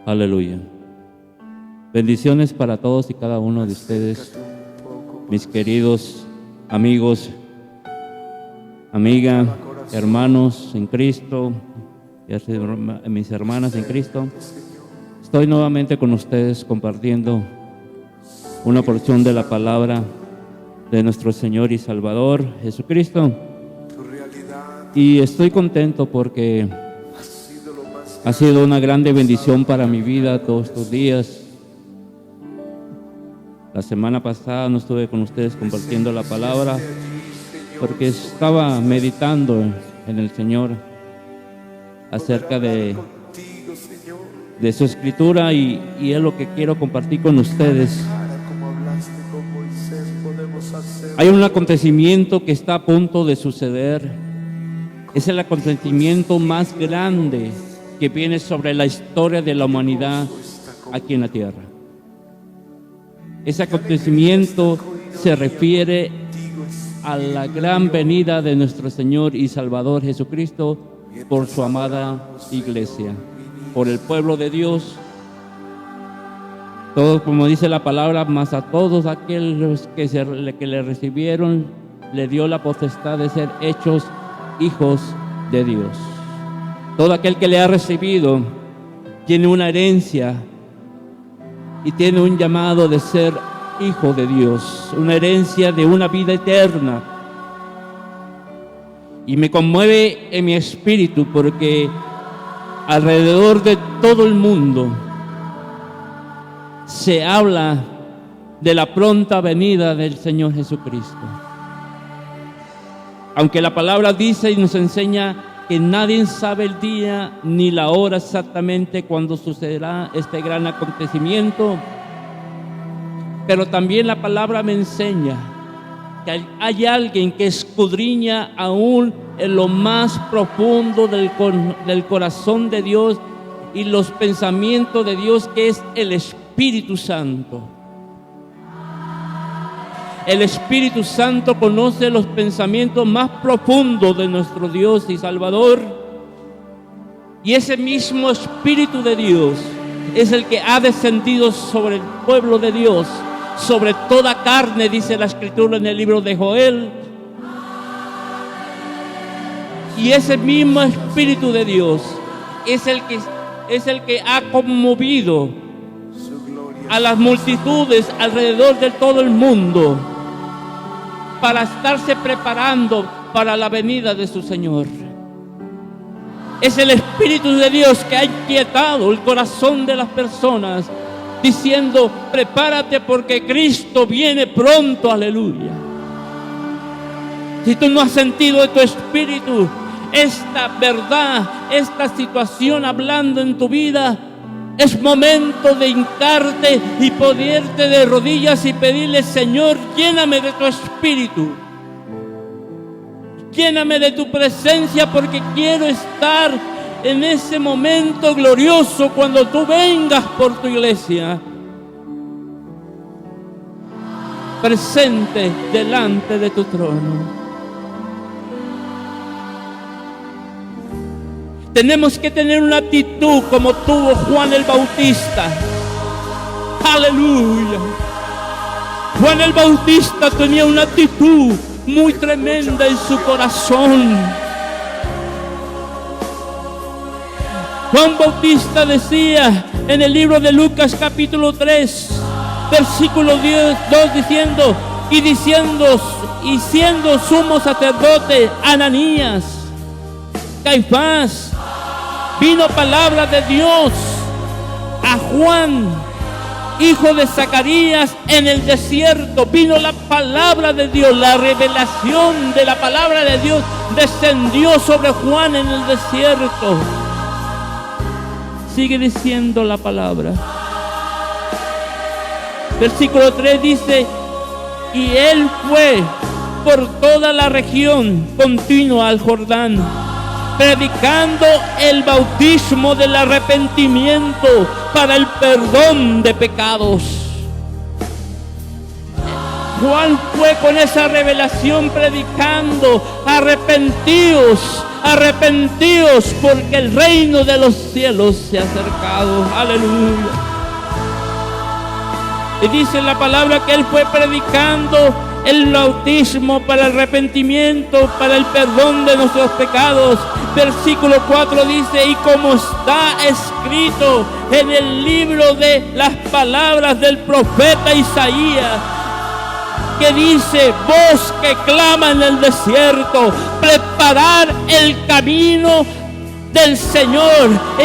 Aleluya. Bendiciones para todos y cada uno de ustedes, mis queridos amigos, amiga, hermanos en Cristo, mis hermanas en Cristo. Estoy nuevamente con ustedes compartiendo una porción de la palabra de nuestro Señor y Salvador Jesucristo. Y estoy contento porque ha sido una grande bendición para mi vida todos estos días. La semana pasada no estuve con ustedes compartiendo la palabra porque estaba meditando en el Señor acerca de su escritura y es lo que quiero compartir con ustedes. Hay un acontecimiento que está a punto de suceder. Es el acontecimiento más grande que viene sobre la historia de la humanidad aquí en la tierra. Ese acontecimiento se refiere a la gran venida de nuestro Señor y Salvador Jesucristo por su amada iglesia, por el pueblo de Dios. Todos, como dice la palabra, más a todos aquellos que le recibieron, le dio la potestad de ser hechos hijos de Dios. Todo aquel que le ha recibido tiene una herencia y tiene un llamado de ser hijo de Dios, una herencia de una vida eterna. Y me conmueve en mi espíritu porque alrededor de todo el mundo se habla de la pronta venida del Señor Jesucristo. Aunque la palabra dice y nos enseña que nadie sabe el día ni la hora exactamente cuando sucederá este gran acontecimiento, pero también la palabra me enseña que hay alguien que escudriña aún en lo más profundo del corazón de Dios y los pensamientos de Dios, que es el Espíritu Santo. El Espíritu Santo conoce los pensamientos más profundos de nuestro Dios y Salvador. Y ese mismo Espíritu de Dios es el que ha descendido sobre el pueblo de Dios, sobre toda carne, dice la Escritura en el libro de Joel. Y ese mismo Espíritu de Dios es el que ha conmovido a las multitudes alrededor de todo el mundo para estarse preparando para la venida de su Señor. Es el Espíritu de Dios que ha inquietado el corazón de las personas, diciendo: prepárate porque Cristo viene pronto, aleluya. Si tú no has sentido de tu espíritu esta verdad, esta situación hablando en tu vida, es momento de hincarte y ponerte de rodillas y pedirle: Señor, lléname de tu espíritu, lléname de tu presencia, porque quiero estar en ese momento glorioso cuando tú vengas por tu iglesia, presente delante de tu trono. Tenemos que tener una actitud como tuvo Juan el Bautista. Aleluya. Juan el Bautista tenía una actitud muy tremenda en su corazón. Juan Bautista decía en el libro de Lucas capítulo 3, versículo 2, diciendo: y siendo sumo sacerdote Ananías, Caifás, vino palabra de Dios a Juan, hijo de Zacarías, en el desierto. Vino la palabra de Dios, la revelación de la palabra de Dios descendió sobre Juan en el desierto. Sigue diciendo la palabra. Versículo 3 dice: y él fue por toda la región continua al Jordán, predicando el bautismo del arrepentimiento para el perdón de pecados. Juan fue con esa revelación predicando: arrepentíos, arrepentíos porque el reino de los cielos se ha acercado. Aleluya. Y dice la palabra que Él fue predicando el bautismo para el arrepentimiento, para el perdón de nuestros pecados. Versículo 4 dice: y como está escrito en el libro de las palabras del profeta Isaías, que dice: voz que clama en el desierto, preparar el camino del Señor y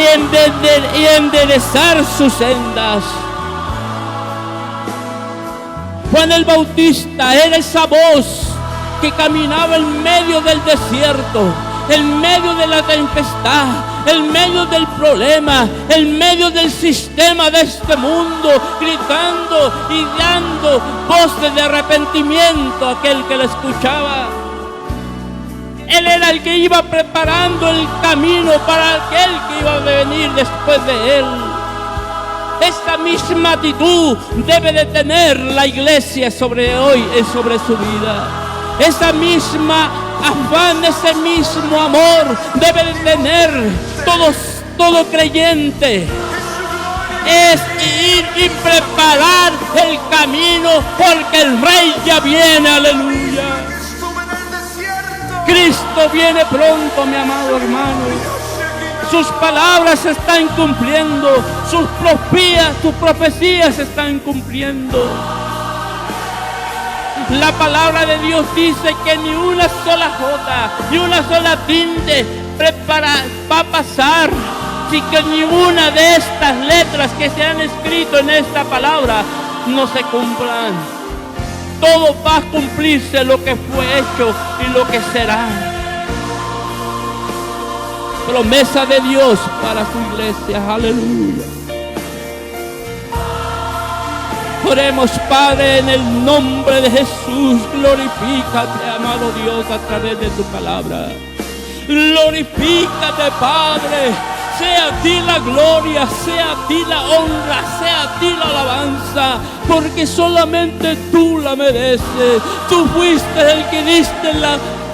enderezar sus sendas. Juan el Bautista era esa voz que caminaba en medio del desierto, en medio de la tempestad, en medio del problema, en medio del sistema de este mundo, gritando y dando voces de arrepentimiento a aquel que la escuchaba. Él era el que iba preparando el camino para aquel que iba a venir después de él. Esta misma actitud debe de tener la iglesia sobre hoy y sobre su vida. Esa misma afán, ese mismo amor debe de tener todo creyente. Es ir y preparar el camino porque el Rey ya viene. Aleluya. Cristo viene pronto, mi amado hermano. Sus palabras se están cumpliendo, sus profecías se están cumpliendo. La palabra de Dios dice que ni una sola jota, ni una sola tinte va a pasar, sin que ninguna de estas letras que se han escrito en esta palabra no se cumplan. Todo va a cumplirse lo que fue hecho y lo que será. Promesa de Dios para su iglesia. Aleluya. Oremos, Padre, en el nombre de Jesús. Glorifícate, amado Dios, a través de tu palabra. Glorifícate, Padre. Sea a ti la gloria, sea a ti la honra, sea a ti la alabanza, porque solamente tú la mereces. Tú fuiste el que diste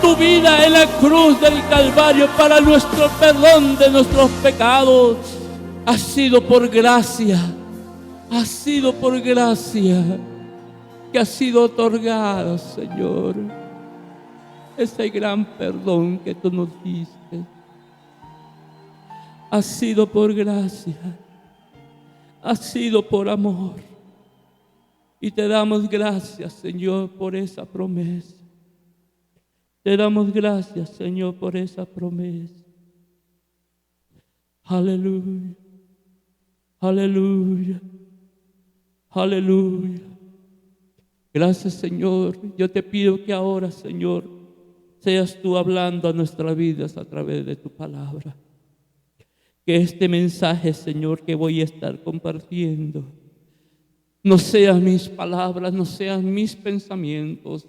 tu vida en la cruz del Calvario para nuestro perdón de nuestros pecados. Ha sido por gracia, ha sido por gracia que ha sido otorgada, Señor, ese gran perdón que tú nos diste. Ha sido por gracia, ha sido por amor. Y te damos gracias, Señor, por esa promesa. Te damos gracias, Señor, por esa promesa. Aleluya, aleluya, aleluya. Gracias, Señor. Yo te pido que ahora, Señor, seas tú hablando a nuestras vidas a través de tu palabra. Que este mensaje, Señor, que voy a estar compartiendo, no sean mis palabras, no sean mis pensamientos,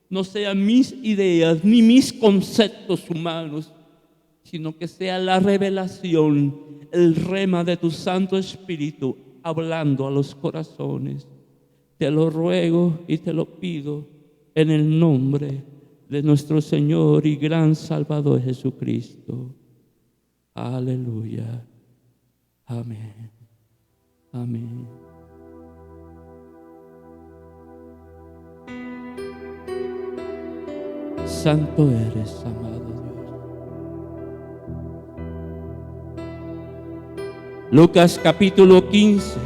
no sean mis ideas ni mis conceptos humanos, sino que sea la revelación, el rema de tu Santo Espíritu hablando a los corazones. Te lo ruego y te lo pido en el nombre de nuestro Señor y gran Salvador Jesucristo. Aleluya. Amén. Amén. Santo eres, amado Dios. Lucas capítulo 15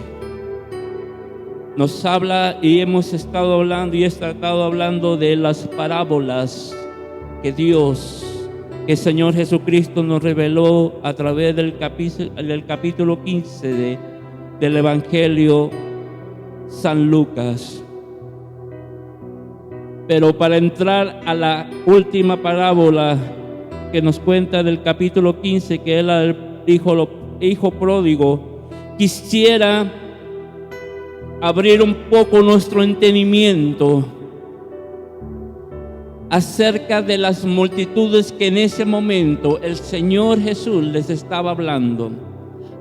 nos habla y hemos estado hablando y he tratado hablando de las parábolas que el Señor Jesucristo nos reveló a través del capítulo 15 del Evangelio San Lucas. Pero para entrar a la última parábola que nos cuenta del capítulo 15, que es el hijo pródigo, quisiera abrir un poco nuestro entendimiento acerca de las multitudes que en ese momento el Señor Jesús les estaba hablando.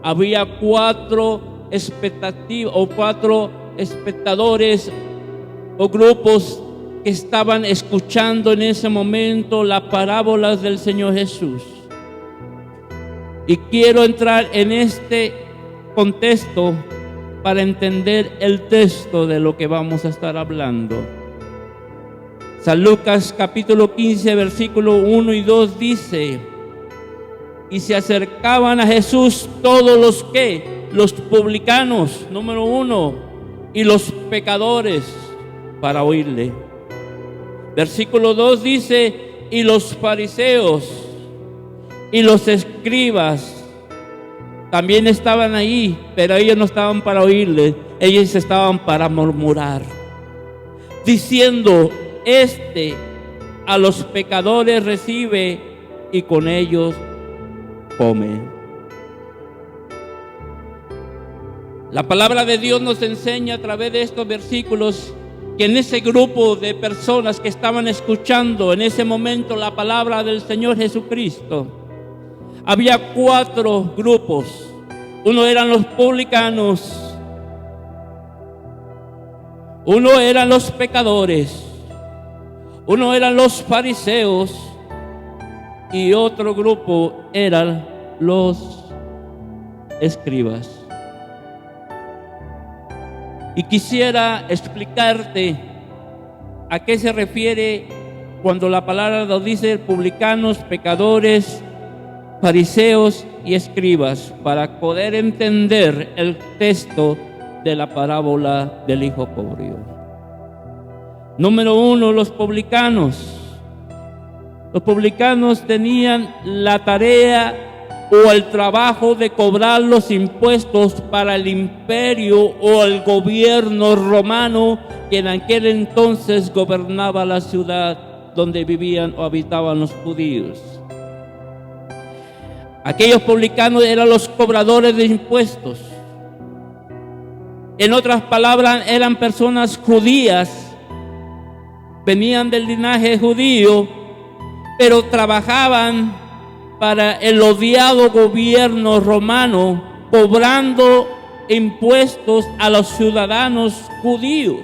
Había cuatro espectadores o grupos que estaban escuchando en ese momento las parábolas del Señor Jesús. Y quiero entrar en este contexto para entender el texto de lo que vamos a estar hablando. San Lucas capítulo 15, versículo 1 y 2 dice: y se acercaban a Jesús todos los publicanos, número 1, y los pecadores, para oírle. Versículo 2 dice: y los fariseos y los escribas también estaban ahí, pero ellos no estaban para oírle, ellos estaban para murmurar, diciendo: a los pecadores recibe y con ellos come. La palabra de Dios nos enseña a través de estos versículos que en ese grupo de personas que estaban escuchando en ese momento la palabra del Señor Jesucristo, había 4 grupos. Uno eran los publicanos, uno eran los pecadores, uno eran los fariseos y otro grupo eran los escribas. Y quisiera explicarte a qué se refiere cuando la palabra nos dice publicanos, pecadores, fariseos y escribas, para poder entender el texto de la parábola del hijo pródigo. Número 1, los publicanos. Los publicanos tenían la tarea o el trabajo de cobrar los impuestos para el imperio o el gobierno romano que en aquel entonces gobernaba la ciudad donde vivían o habitaban los judíos. Aquellos publicanos eran los cobradores de impuestos. En otras palabras, eran personas judías, venían del linaje judío, pero trabajaban para el odiado gobierno romano, cobrando impuestos a los ciudadanos judíos.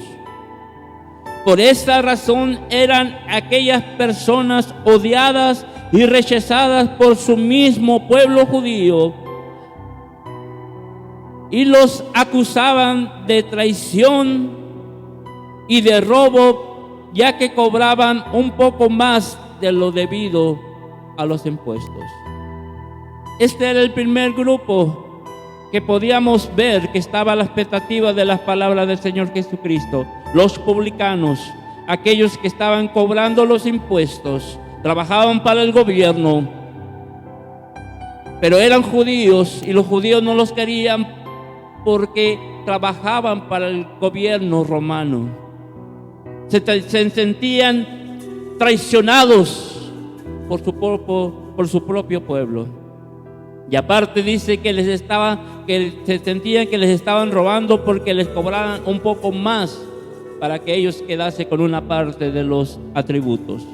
Por esta razón eran aquellas personas odiadas y rechazadas por su mismo pueblo judío, y los acusaban de traición y de robo, ya que cobraban un poco más de lo debido a los impuestos. Este era el primer grupo que podíamos ver que estaba a la expectativa de las palabras del Señor Jesucristo. Los publicanos, aquellos que estaban cobrando los impuestos, trabajaban para el gobierno, pero eran judíos y los judíos no los querían porque trabajaban para el gobierno romano. Se sentían traicionados por su propio pueblo. Y aparte dice que se sentían que les estaban robando porque les cobraban un poco más para que ellos quedasen con una parte de los atributos.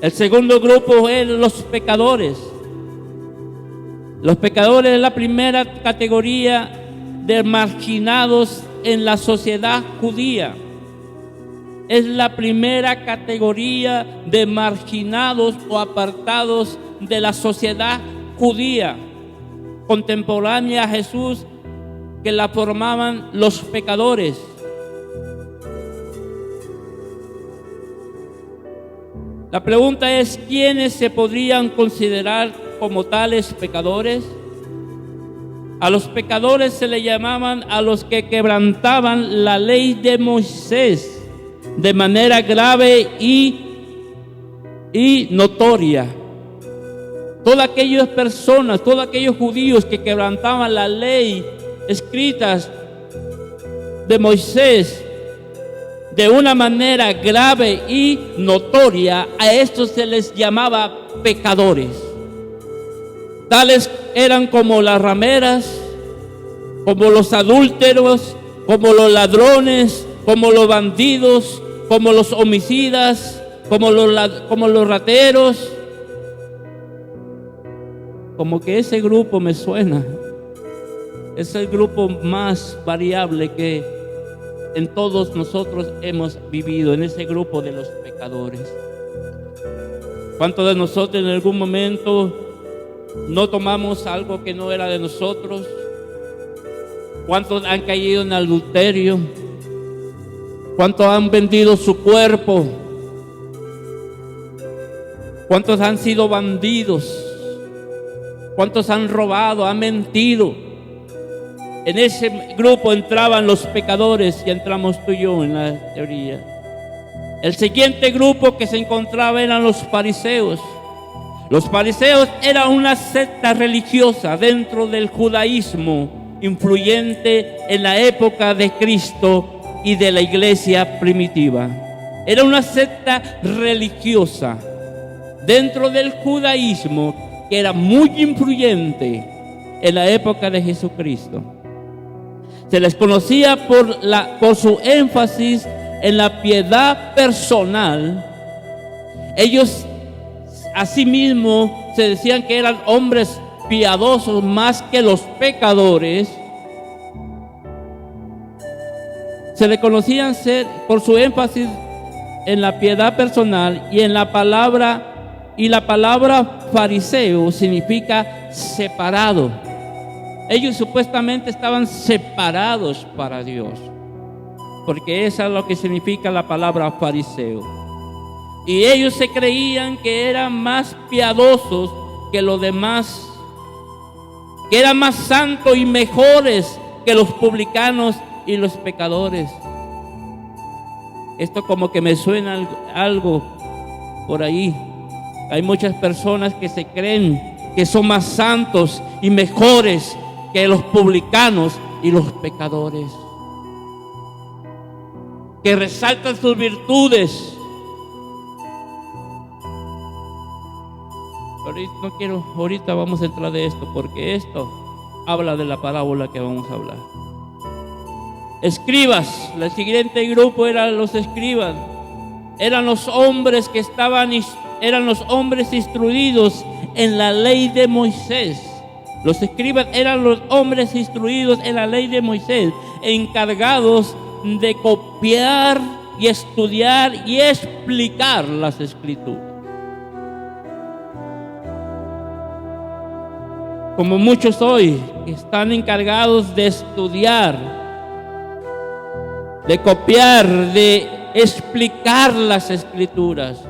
El segundo grupo eran los pecadores. Los pecadores es la primera categoría de marginados en la sociedad judía. Es la primera categoría de marginados o apartados de la sociedad judía contemporánea a Jesús, que la formaban los pecadores. La pregunta es: ¿quiénes se podrían considerar como tales pecadores? A los pecadores se le llamaban a los que quebrantaban la ley de Moisés de manera grave y notoria. Todas aquellas personas, todos aquellos judíos que quebrantaban la ley escritas de Moisés de una manera grave y notoria, a estos se les llamaba pecadores. Tales eran como las rameras, como los adúlteros, como los ladrones, como los bandidos, como los homicidas, como los rateros. Como que ese grupo me suena. Es el grupo más variable que en todos nosotros hemos vivido, en ese grupo de los pecadores. ¿Cuántos de nosotros en algún momento no tomamos algo que no era de nosotros? ¿Cuántos han caído en adulterio? ¿Cuántos han vendido su cuerpo? ¿Cuántos han sido bandidos? ¿Cuántos han robado, han mentido? En ese grupo entraban los pecadores y entramos tú y yo en la teoría. El siguiente grupo que se encontraba eran los fariseos. Los fariseos eran una secta religiosa dentro del judaísmo, influyente en la época de Cristo y de la iglesia primitiva. Era una secta religiosa dentro del judaísmo que era muy influyente en la época de Jesucristo. Se les conocía por su énfasis en la piedad personal. Ellos asimismo se decían que eran hombres piadosos más que los pecadores. Se le conocían por su énfasis en la piedad personal y en la palabra. Y la palabra fariseo significa separado. Ellos supuestamente estaban separados para Dios, porque eso es lo que significa la palabra fariseo. Y ellos se creían que eran más piadosos que los demás, que eran más santos y mejores que los publicanos y los pecadores. Esto como que me suena algo por ahí. Hay muchas personas que se creen que son más santos y mejores que los publicanos y los pecadores, que resaltan sus virtudes. Ahorita vamos a entrar de esto, porque esto habla de la parábola que vamos a hablar. Escribas, el siguiente grupo eran los escribas. Eran los hombres que eran los hombres instruidos en la ley de Moisés. Los escribas eran los hombres instruidos en la ley de Moisés, encargados de copiar y estudiar y explicar las escrituras. Como muchos hoy que están encargados de estudiar, de copiar, de explicar las escrituras.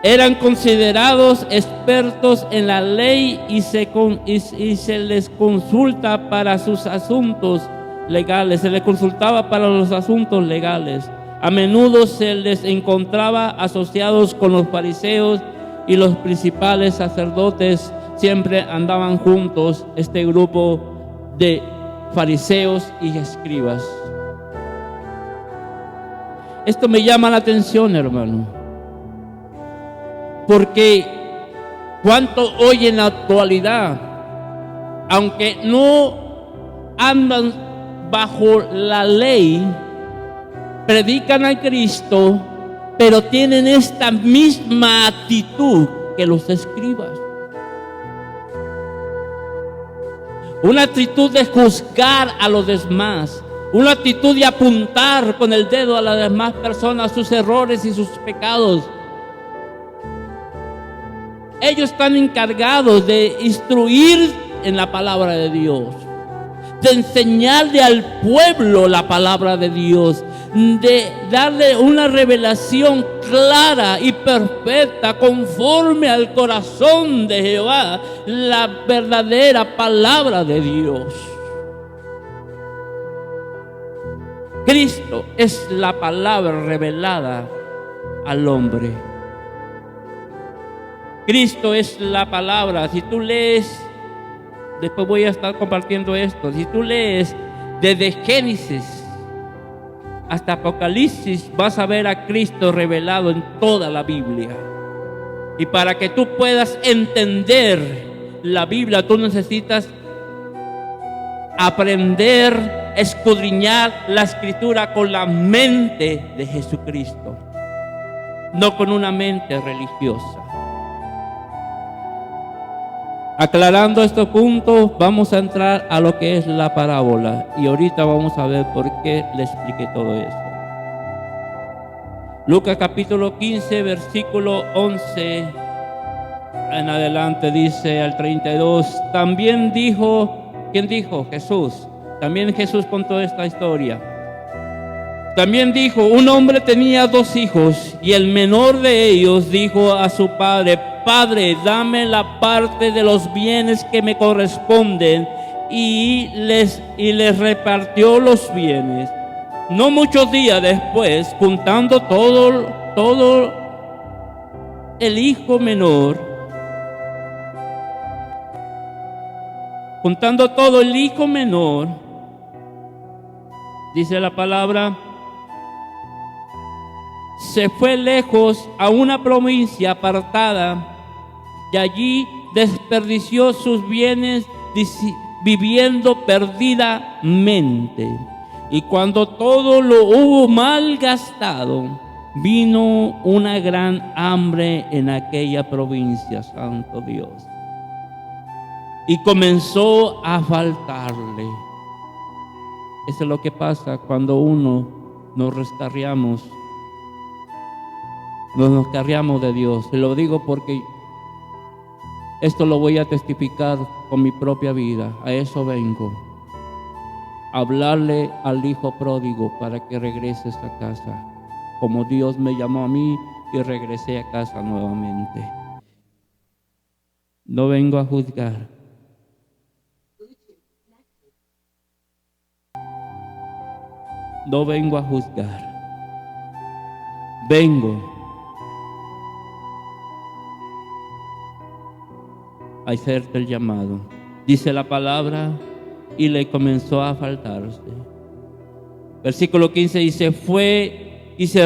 Eran considerados expertos en la ley y se les consulta para sus asuntos legales. Se les consultaba para los asuntos legales. A menudo se les encontraba asociados con los fariseos y los principales sacerdotes. Siempre andaban juntos este grupo de fariseos y escribas. Esto me llama la atención, hermano. Porque cuánto hoy en la actualidad, aunque no andan bajo la ley, predican a Cristo, pero tienen esta misma actitud que los escribas. Una actitud de juzgar a los demás, una actitud de apuntar con el dedo a las demás personas sus errores y sus pecados. Ellos están encargados de instruir en la palabra de Dios, de enseñarle al pueblo la palabra de Dios, de darle una revelación clara y perfecta conforme al corazón de Jehová, la verdadera palabra de Dios. Cristo es la palabra revelada al hombre. Cristo es la palabra. Si tú lees, después voy a estar compartiendo esto. Si tú lees desde Génesis hasta Apocalipsis, vas a ver a Cristo revelado en toda la Biblia. Y para que tú puedas entender la Biblia, tú necesitas aprender, escudriñar la Escritura con la mente de Jesucristo, no con una mente religiosa. Aclarando estos puntos, vamos a entrar a lo que es la parábola. Y ahorita vamos a ver por qué le expliqué todo eso. Lucas capítulo 15, versículo 11 en adelante, dice al 32. También dijo, ¿quién dijo? Jesús. También Jesús contó esta historia. También dijo, un hombre tenía 2 hijos, y el menor de ellos dijo a su padre: Padre, dame la parte de los bienes que me corresponden. Y les repartió los bienes. No muchos días después, juntando todo el hijo menor, dice la palabra, se fue lejos a una provincia apartada, y allí desperdició sus bienes viviendo perdidamente. Y cuando todo lo hubo malgastado, vino una gran hambre en aquella provincia, santo Dios, y comenzó a faltarle. Eso es lo que pasa cuando nos descarriamos de Dios. Se lo digo porque esto lo voy a testificar con mi propia vida. A eso vengo. Hablarle al hijo pródigo para que regreses a casa, como Dios me llamó a mí y regresé a casa nuevamente. No vengo a juzgar. No vengo a juzgar. Vengo a hacerte el llamado. Dice la palabra, y le comenzó a faltarse. Versículo 15 dice, fue y se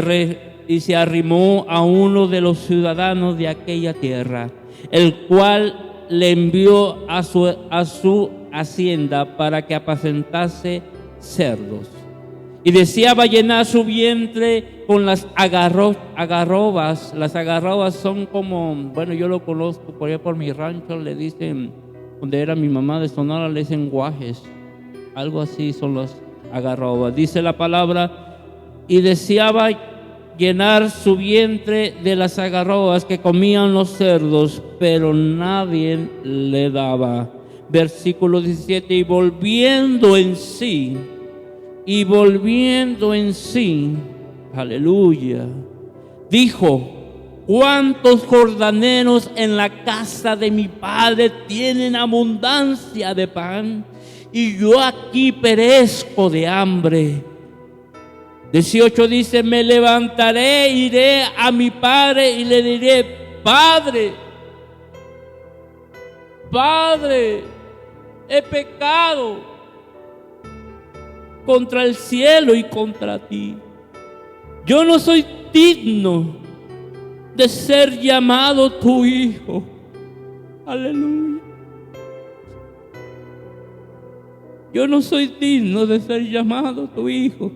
arrimó a uno de los ciudadanos de aquella tierra, el cual le envió a su hacienda para que apacentase cerdos. Y deseaba llenar su vientre con las agarrobas. Las agarrobas son como, bueno, yo lo conozco por allá por mi rancho, le dicen, donde era mi mamá de Sonora, le dicen guajes. Algo así son las agarrobas. Dice la palabra, y deseaba llenar su vientre de las agarrobas que comían los cerdos, pero nadie le daba. Versículo 17, y volviendo en sí, aleluya, dijo, ¿cuántos jordaneros en la casa de mi padre tienen abundancia de pan? Y yo aquí perezco de hambre. 18 dice, me levantaré, iré a mi padre y le diré, Padre, he pecado contra el cielo y contra ti. Yo no soy digno de ser llamado tu hijo. Aleluya. Yo no soy digno de ser llamado tu hijo.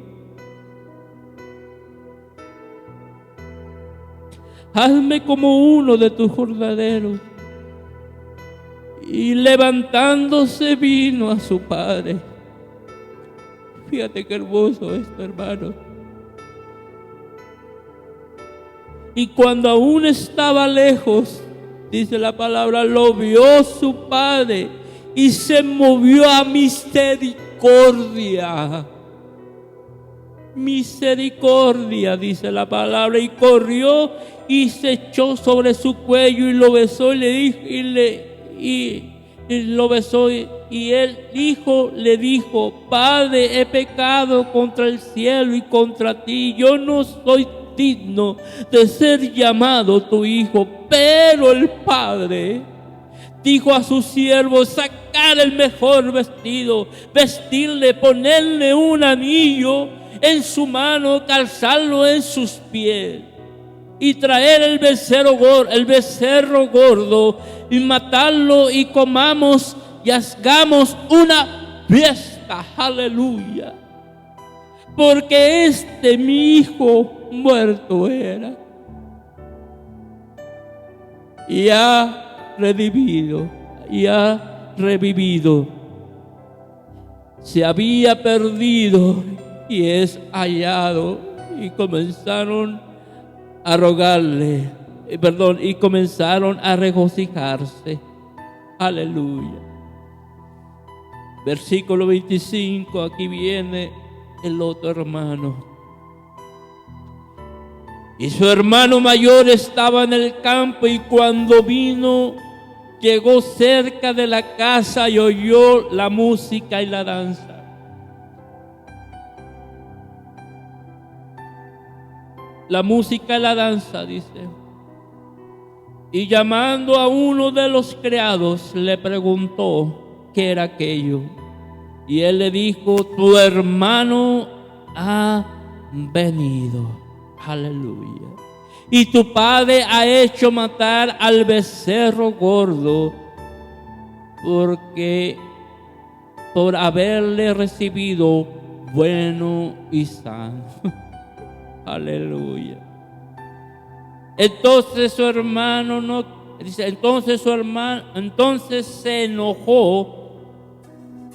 Hazme como uno de tus jordaneros. Y levantándose vino a su padre. Fíjate qué hermoso esto, hermano. Y cuando aún estaba lejos, dice la palabra, lo vio su padre y se movió a misericordia. Misericordia, dice la palabra, y corrió y se echó sobre su cuello y lo besó y le dijo, y lo besó, y el hijo le dijo, Padre, he pecado contra el cielo y contra ti, yo no soy digno de ser llamado tu hijo. Pero el padre dijo a sus siervos, sacar el mejor vestido, vestirle, ponerle un anillo en su mano, calzarlo en sus pies y traer el becerro gordo y matarlo, y comamos y hagamos una fiesta. Aleluya. Porque mi hijo muerto era y ha revivido. y ha revivido. Se había perdido y es hallado. Y comenzaron a rogarle, y comenzaron a regocijarse. Aleluya. Versículo 25, aquí viene el otro hermano. Y su hermano mayor estaba en el campo, y cuando vino, llegó cerca de la casa y oyó la música y la danza. La música y la danza, dice. Y llamando a uno de los criados, le preguntó qué era aquello. Y él le dijo: tu hermano ha venido. Aleluya. Y tu padre ha hecho matar al becerro gordo, porque por haberle recibido bueno y sano. Aleluya. Entonces su hermano entonces se enojó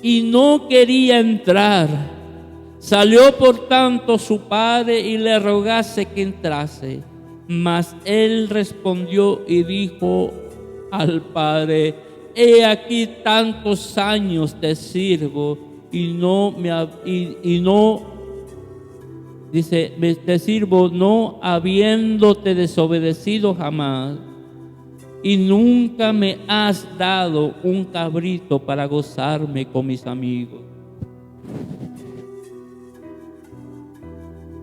y no quería entrar. Salió por tanto su padre y le rogase que entrase. Mas él respondió y dijo al padre: he aquí tantos años te sirvo te sirvo no habiéndote desobedecido jamás, y nunca me has dado un cabrito para gozarme con mis amigos.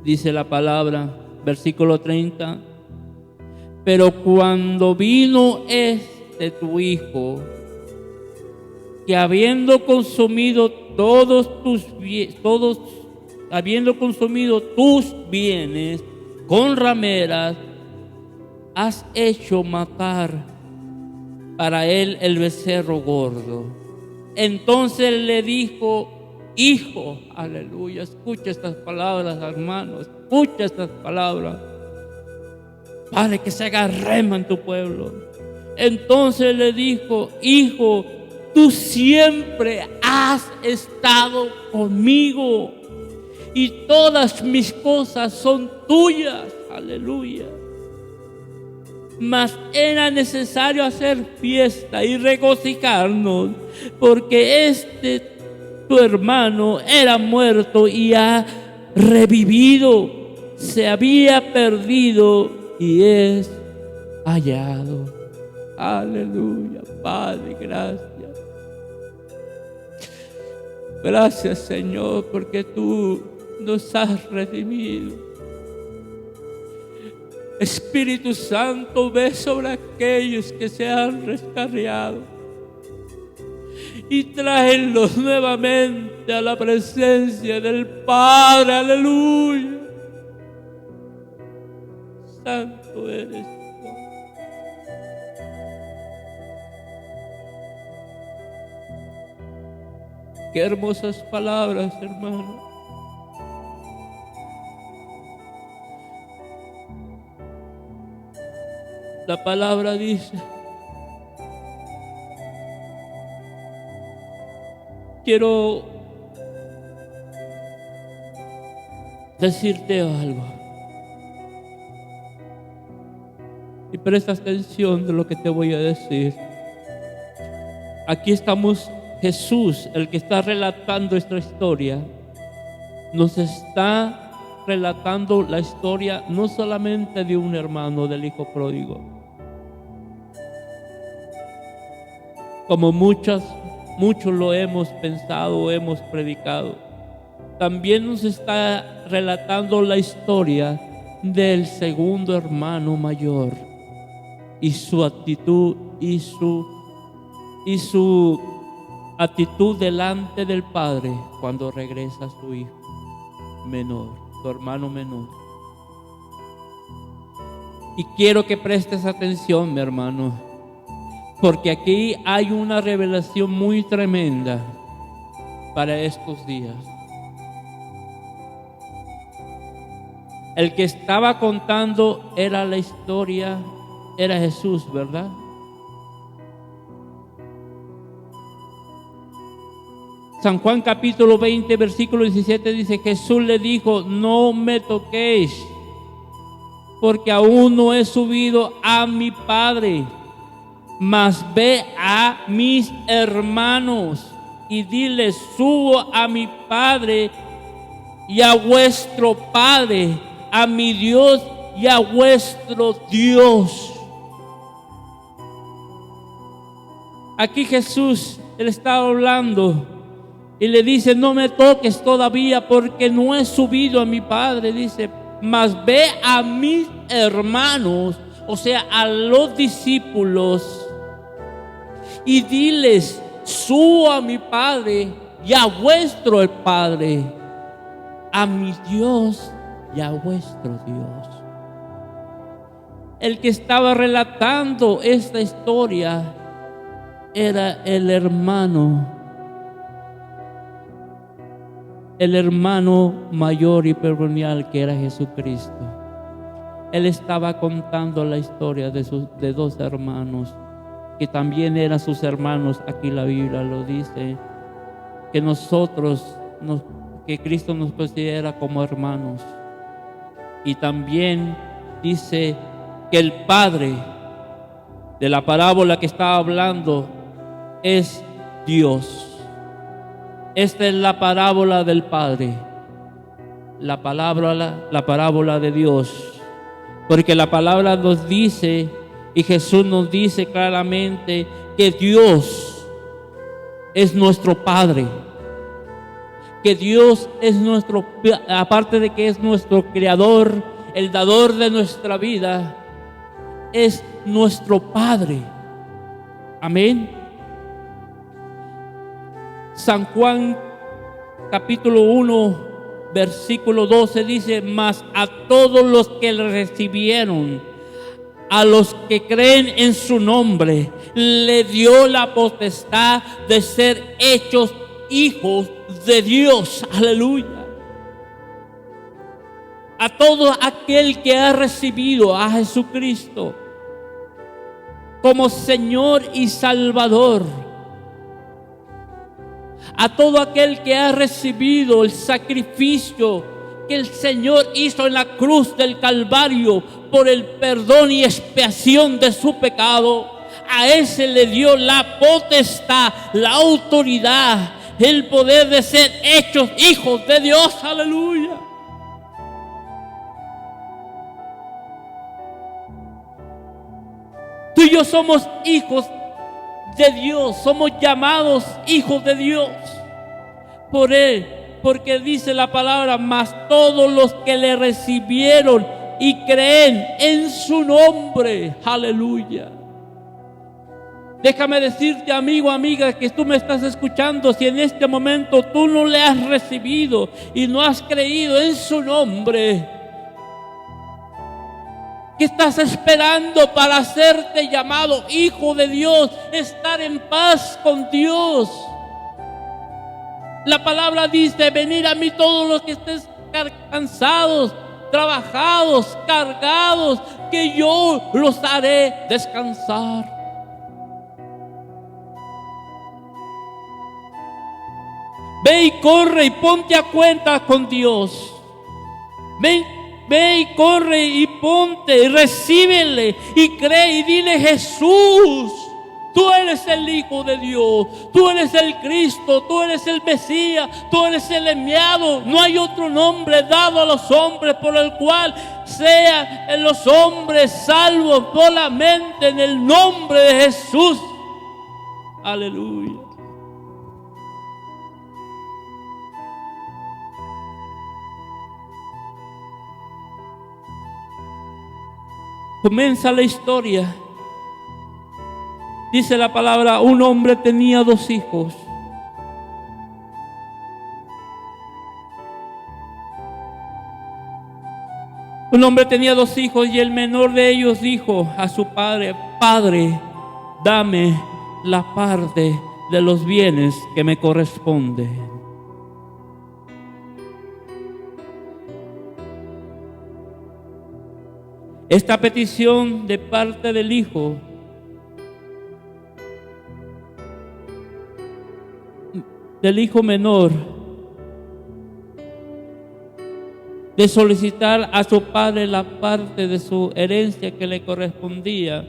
Dice la palabra, versículo 30. Pero cuando vino tu hijo, que habiendo consumido tus bienes con rameras, has hecho matar para él el becerro gordo. Entonces le dijo: hijo, aleluya, escucha estas palabras, hermanos, escucha estas palabras. Padre, que se haga rema en tu pueblo. Entonces le dijo: hijo, tú siempre has estado conmigo y todas mis cosas son tuyas. Aleluya. Mas era necesario hacer fiesta y regocijarnos, porque tu hermano era muerto y ha revivido, se había perdido y es hallado. Aleluya. Padre, gracias. Gracias, Señor, porque tú nos has redimido. Espíritu Santo, ve sobre aquellos que se han rescarriado y tráelos nuevamente a la presencia del Padre. Aleluya. Santo eres tú. Qué hermosas palabras, hermano. La palabra dice: quiero decirte algo, y presta atención de lo que te voy a decir. Aquí estamos, Jesús, el que está relatando esta historia, nos está relatando la historia no solamente de un hermano, del hijo pródigo, como muchos lo hemos pensado, hemos predicado. También nos está relatando la historia del segundo hermano mayor y su actitud y su actitud delante del Padre cuando regresa su hijo menor, su hermano menor. Y quiero que prestes atención, mi hermano, porque aquí hay una revelación muy tremenda para estos días. El que estaba contando era la historia, era Jesús, ¿verdad? San Juan capítulo 20, versículo 17 dice: Jesús le dijo: no me toquéis, porque aún no he subido a mi Padre, mas ve a mis hermanos y diles: subo a mi Padre y a vuestro Padre, a mi Dios y a vuestro Dios. Aquí Jesús le está hablando y le dice: no me toques todavía, porque no he subido a mi Padre. Dice: mas ve a mis hermanos, o sea, a los discípulos, y diles: subo a mi Padre y a vuestro Padre, a mi Dios y a vuestro Dios. El que estaba relatando esta historia era el hermano mayor y primordial, que era Jesucristo. Él estaba contando la historia de dos hermanos que también eran sus hermanos. Aquí la Biblia lo dice, que que Cristo nos considera como hermanos. Y también dice que el Padre de la parábola que estaba hablando es Dios. Esta es la parábola del Padre, la parábola de Dios, porque la palabra nos dice, y Jesús nos dice claramente, que Dios es nuestro Padre, que Dios es nuestro, aparte de que es nuestro creador, el dador de nuestra vida, es nuestro Padre. Amén. San Juan capítulo 1 versículo 12 dice: mas a todos los que le recibieron, a los que creen en su nombre, le dio la potestad de ser hechos hijos de Dios. Aleluya. A todo aquel que ha recibido a Jesucristo como Señor y Salvador, a todo aquel que ha recibido el sacrificio que el Señor hizo en la cruz del Calvario por el perdón y expiación de su pecado, a ese le dio la potestad, la autoridad, el poder de ser hechos hijos de Dios. Aleluya. Tú y yo somos hijos de Dios, somos llamados hijos de Dios por Él, porque dice la palabra: mas todos los que le recibieron y creen en su nombre. Aleluya. Déjame decirte, amigo, amiga, que tú me estás escuchando, si en este momento tú no le has recibido y no has creído en su nombre, ¿qué estás esperando para hacerte llamado hijo de Dios? Estar en paz con Dios. La palabra dice: venid a mí todos los que estés cansados, trabajados, cargados, que yo los haré descansar. Ve y corre y ponte a cuenta con Dios. Ve y corre y ponte y recíbele y cree y dile: Jesús, tú eres el Hijo de Dios, tú eres el Cristo, tú eres el Mesías, tú eres el enviado. No hay otro nombre dado a los hombres por el cual sean los hombres salvos, solamente en el nombre de Jesús. Aleluya. Comienza la historia. Dice la palabra: un hombre tenía 2 hijos. Un hombre tenía 2 hijos y el menor de ellos dijo a su padre: Padre, dame la parte de los bienes que me corresponde. Esta petición de parte del hijo del hijo menor de solicitar a su padre la parte de su herencia que le correspondía,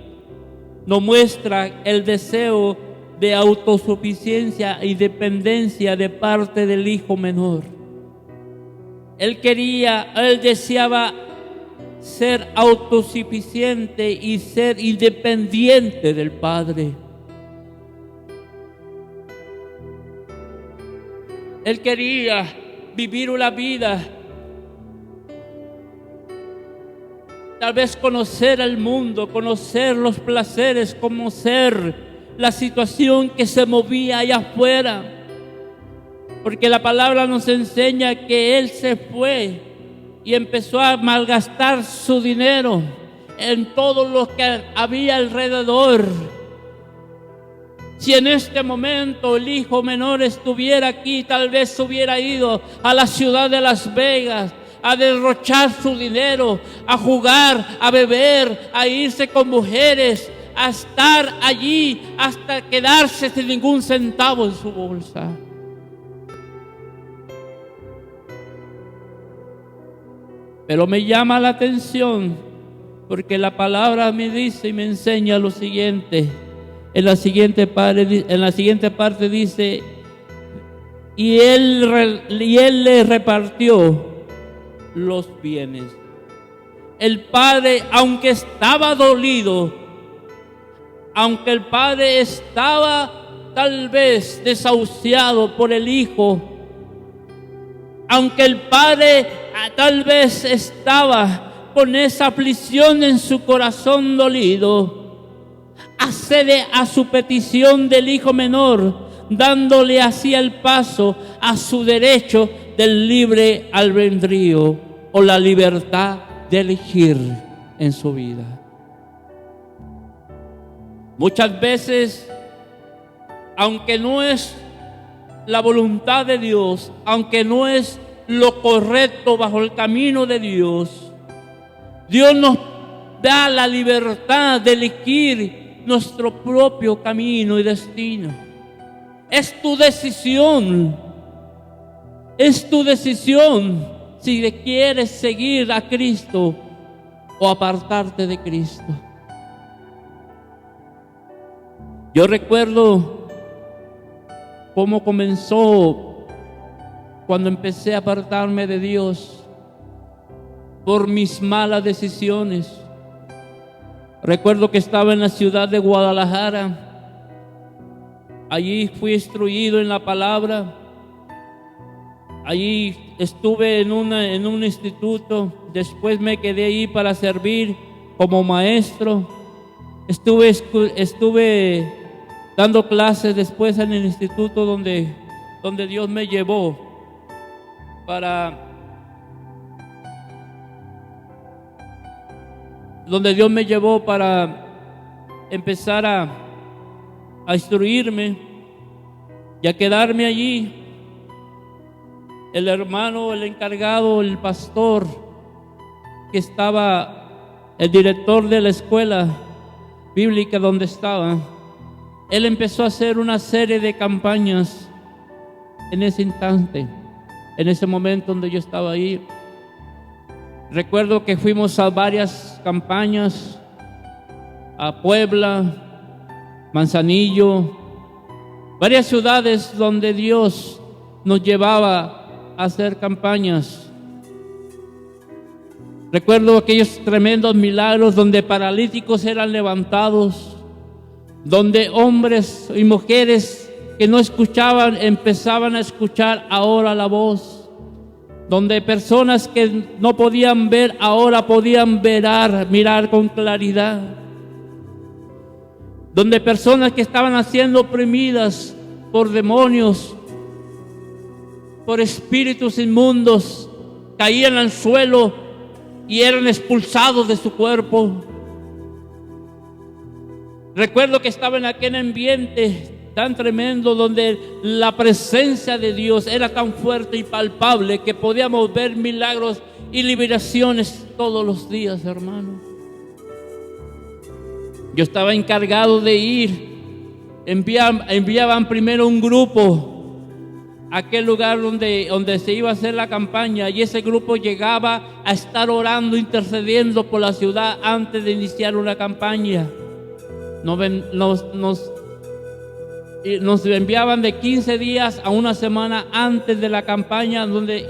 nos muestra el deseo de autosuficiencia y dependencia de parte del hijo menor. Él deseaba ser autosuficiente y ser independiente del padre. Él quería vivir una vida, tal vez conocer el mundo, conocer los placeres, conocer la situación que se movía allá afuera. Porque la palabra nos enseña que él se fue y empezó a malgastar su dinero en todo lo que había alrededor. Si en este momento el hijo menor estuviera aquí, tal vez hubiera ido a la ciudad de Las Vegas a derrochar su dinero, a jugar, a beber, a irse con mujeres, a estar allí hasta quedarse sin ningún centavo en su bolsa. Pero me llama la atención porque la palabra me dice y me enseña lo siguiente. En la siguiente parte dice, y él le repartió los bienes. El padre, aunque estaba dolido, aunque el padre estaba tal vez desahuciado por el hijo, aunque el padre tal vez estaba con esa aflicción en su corazón dolido, accede a su petición del hijo menor, dándole así el paso a su derecho del libre albedrío o la libertad de elegir en su vida. Muchas veces, aunque no es la voluntad de Dios, aunque no es lo correcto bajo el camino de Dios, Dios nos da la libertad de elegir nuestro propio camino y destino. Es tu decisión. Es tu decisión si quieres seguir a Cristo o apartarte de Cristo. Yo recuerdo cómo comenzó cuando empecé a apartarme de Dios por mis malas decisiones. Recuerdo que estaba en la ciudad de Guadalajara. Allí fui instruido en la palabra. Allí estuve en un instituto. Después me quedé ahí para servir como maestro. Estuve dando clases después en el instituto donde Dios me llevó para empezar a instruirme y a quedarme allí. El hermano, el encargado, el pastor que estaba, el director de la escuela bíblica donde estaba, él empezó a hacer una serie de campañas en ese instante, en ese momento donde yo estaba ahí. Recuerdo que fuimos a varias campañas, a Puebla, Manzanillo, varias ciudades donde Dios nos llevaba a hacer campañas. Recuerdo aquellos tremendos milagros donde paralíticos eran levantados, donde hombres y mujeres que no escuchaban empezaban a escuchar ahora la voz, donde personas que no podían ver ahora podían mirar con claridad, donde personas que estaban siendo oprimidas por demonios, por espíritus inmundos, caían al suelo y eran expulsados de su cuerpo. Recuerdo que estaba en aquel ambiente tan tremendo donde la presencia de Dios era tan fuerte y palpable que podíamos ver milagros y liberaciones todos los días, hermano. Yo estaba encargado de ir. Enviaban primero un grupo aquel lugar donde se iba a hacer la campaña, y ese grupo llegaba a estar orando, intercediendo por la ciudad antes de iniciar una campaña. Nos enviaban de 15 días a una semana antes de la campaña, donde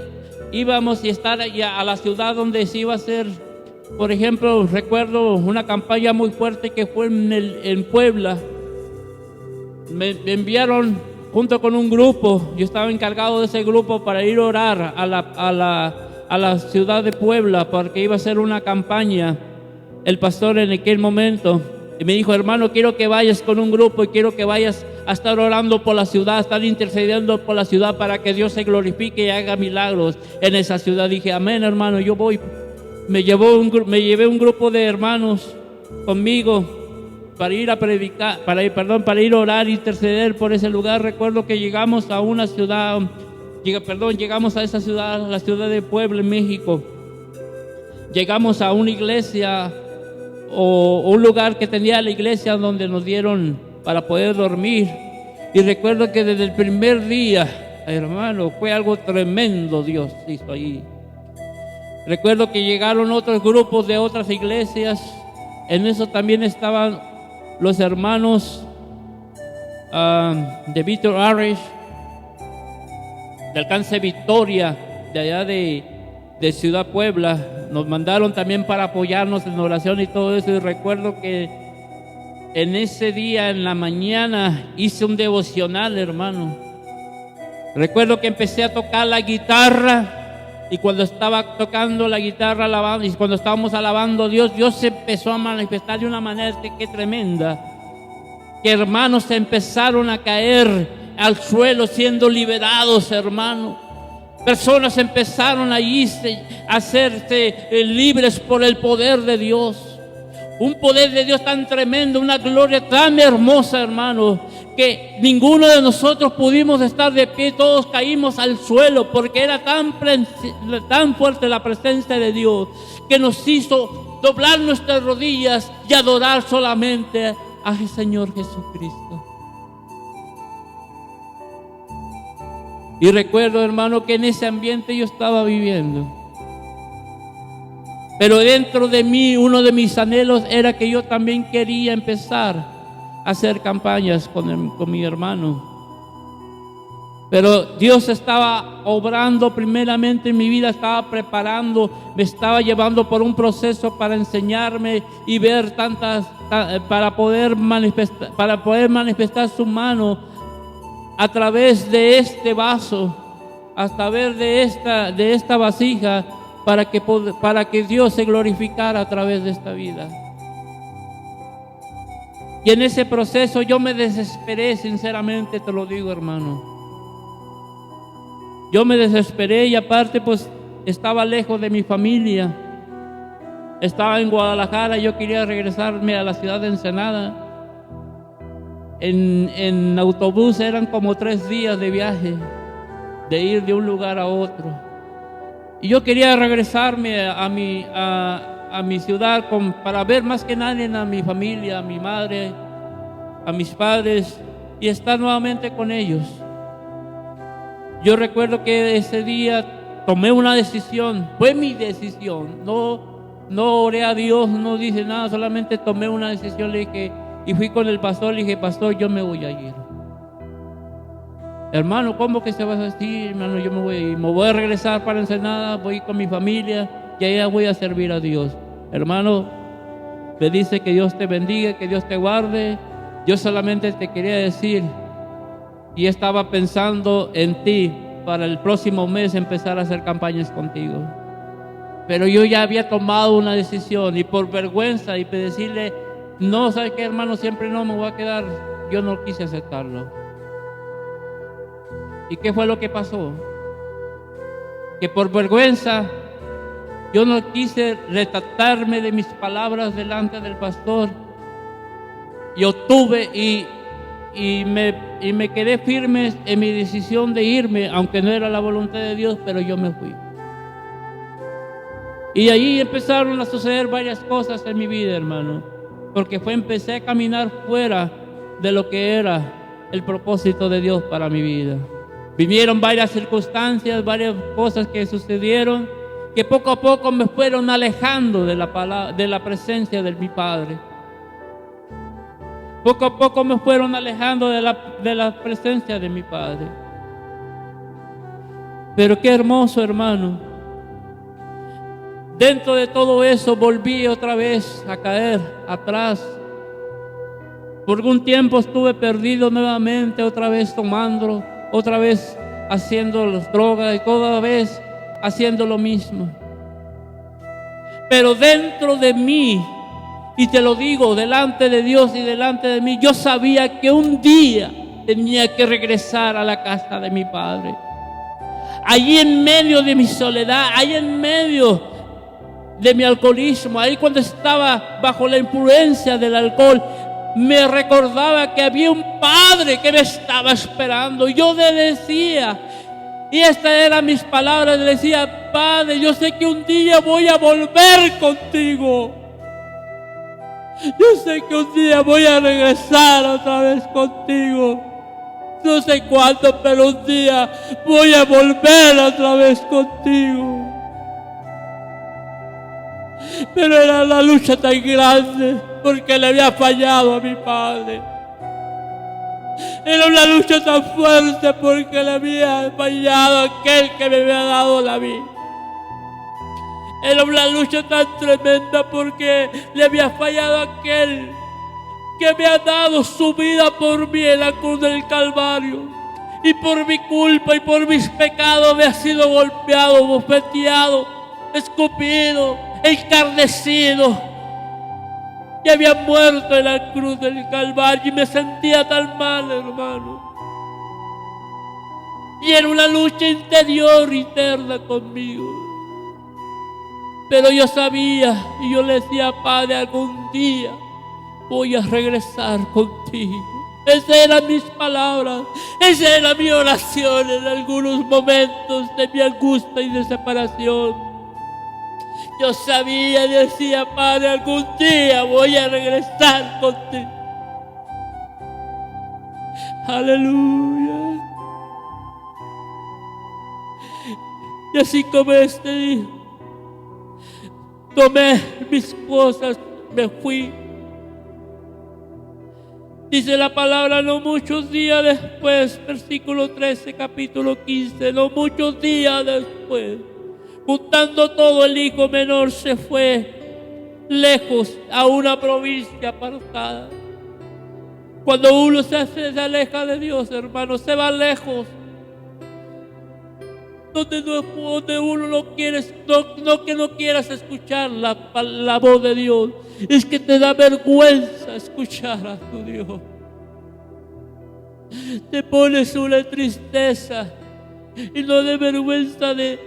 íbamos y estar ya a la ciudad donde se iba a hacer. Por ejemplo, recuerdo una campaña muy fuerte que fue en Puebla. Me enviaron junto con un grupo. Yo estaba encargado de ese grupo para ir a orar a la ciudad de Puebla, porque iba a ser una campaña. El pastor en aquel momento me dijo: hermano, quiero que vayas con un grupo y quiero que vayas a estar orando por la ciudad, a estar intercediendo por la ciudad para que Dios se glorifique y haga milagros en esa ciudad. Dije: amén, hermano, yo voy. Me llevé un grupo de hermanos conmigo para ir a predicar, para ir a orar e interceder por ese lugar. Recuerdo que llegamos a una ciudad, llegamos a esa ciudad, la ciudad de Puebla, en México. Llegamos a una iglesia, o un lugar que tenía la iglesia, donde nos dieron para poder dormir. Y recuerdo que desde el primer día, hermano, fue algo tremendo Dios hizo ahí. Recuerdo que llegaron otros grupos de otras iglesias. En eso también estaban los hermanos de Victor Arish, de Alcance Victoria, de allá de Ciudad Puebla. Nos mandaron también para apoyarnos en oración y todo eso. Y recuerdo que en ese día, en la mañana, hice un devocional, hermano. Recuerdo que empecé a tocar la guitarra. Y cuando estaba tocando la guitarra, alabando, y cuando estábamos alabando a Dios, Dios se empezó a manifestar de una manera que tremenda. Que hermanos se empezaron a caer al suelo siendo liberados, hermano. Personas empezaron allí a hacerse libres por el poder de Dios. Un poder de Dios tan tremendo, una gloria tan hermosa, hermano, que ninguno de nosotros pudimos estar de pie. Todos caímos al suelo, porque era tan fuerte la presencia de Dios, que nos hizo doblar nuestras rodillas y adorar solamente al Señor Jesucristo. Y recuerdo, hermano, que en ese ambiente yo estaba viviendo. Pero dentro de mí, uno de mis anhelos era que yo también quería empezar a hacer campañas con mi hermano. Pero Dios estaba obrando primeramente en mi vida, estaba preparando, me estaba llevando por un proceso para enseñarme y ver para poder manifestar su mano a través de este vaso, hasta ver de esta vasija, para que Dios se glorificara a través de esta vida. Y en ese proceso yo me desesperé, sinceramente te lo digo, hermano. Yo me desesperé, y aparte pues estaba lejos de mi familia. Estaba en Guadalajara, yo quería regresarme a la ciudad de Ensenada. En autobús eran como 3 días de viaje, de ir de un lugar a otro. Y yo quería regresarme a mi ciudad para ver más que nadie a mi familia, a mi madre, a mis padres, y estar nuevamente con ellos. Yo recuerdo que ese día tomé una decisión, fue mi decisión, no oré a Dios, no dije nada, solamente tomé una decisión. Le dije, y fui con el pastor, le dije: pastor, yo me voy a ir. Hermano, ¿cómo que se va a decir? Hermano, yo me voy a ir, me voy a regresar para Ensenada, voy con mi familia y allá voy a servir a Dios. Hermano, me dice que Dios te bendiga, que Dios te guarde. Yo solamente te quería decir, y estaba pensando en ti para el próximo mes empezar a hacer campañas contigo. Pero yo ya había tomado una decisión, y por vergüenza y decirle: no, ¿sabes qué, hermano? Siempre no me voy a quedar. Yo no quise aceptarlo. ¿Y qué fue lo que pasó? Que por vergüenza yo no quise retractarme de mis palabras delante del pastor. Yo tuve y me quedé firme en mi decisión de irme, aunque no era la voluntad de Dios, pero yo me fui. Y allí empezaron a suceder varias cosas en mi vida, hermano, porque empecé a caminar fuera de lo que era el propósito de Dios para mi vida. Vinieron varias circunstancias, varias cosas que sucedieron, que poco a poco me fueron alejando de la presencia de mi Padre. Poco a poco me fueron alejando de la presencia de mi Padre. Pero qué hermoso, hermano. Dentro de todo eso volví otra vez a caer atrás. Por algún tiempo estuve perdido nuevamente, otra vez tomando, otra vez haciendo las drogas y otra vez haciendo lo mismo. Pero dentro de mí, y te lo digo delante de Dios y delante de mí, yo sabía que un día tenía que regresar a la casa de mi Padre. Allí en medio de mi soledad, allí en medio de mi alcoholismo, ahí cuando estaba bajo la influencia del alcohol, me recordaba que había un Padre que me estaba esperando. Yo le decía, y estas eran mis palabras, le decía: Padre, yo sé que un día voy a volver contigo. Yo sé que un día voy a regresar otra vez contigo. No sé cuándo, pero un día voy a volver otra vez contigo. Pero era la lucha tan grande porque le había fallado a mi Padre. Era una lucha tan fuerte porque le había fallado a aquel que me había dado la vida. Era una lucha tan tremenda porque le había fallado a aquel que me ha dado su vida por mí en la cruz del Calvario. Y por mi culpa y por mis pecados me ha sido golpeado, bofeteado, escupido, encarnecido. Y había muerto en la cruz del Calvario y me sentía tan mal, hermano. Y era una lucha interior, interna conmigo. Pero yo sabía y yo le decía: Padre, algún día voy a regresar contigo. Esas eran mis palabras, esa era mi oración en algunos momentos de mi angustia y de separación. Yo sabía y decía: Padre, algún día voy a regresar contigo. Aleluya. Y así como este día, tomé mis cosas, me fui. Dice la palabra: no muchos días después, versículo 13, capítulo 15, no muchos días después, juntando todo, el hijo menor se fue lejos a una provincia apartada. Cuando uno se aleja de Dios, hermano, se va lejos. Donde uno no quiere, no que no quieras escuchar la voz de Dios, es que te da vergüenza escuchar a tu Dios. Te pones una tristeza y no de vergüenza de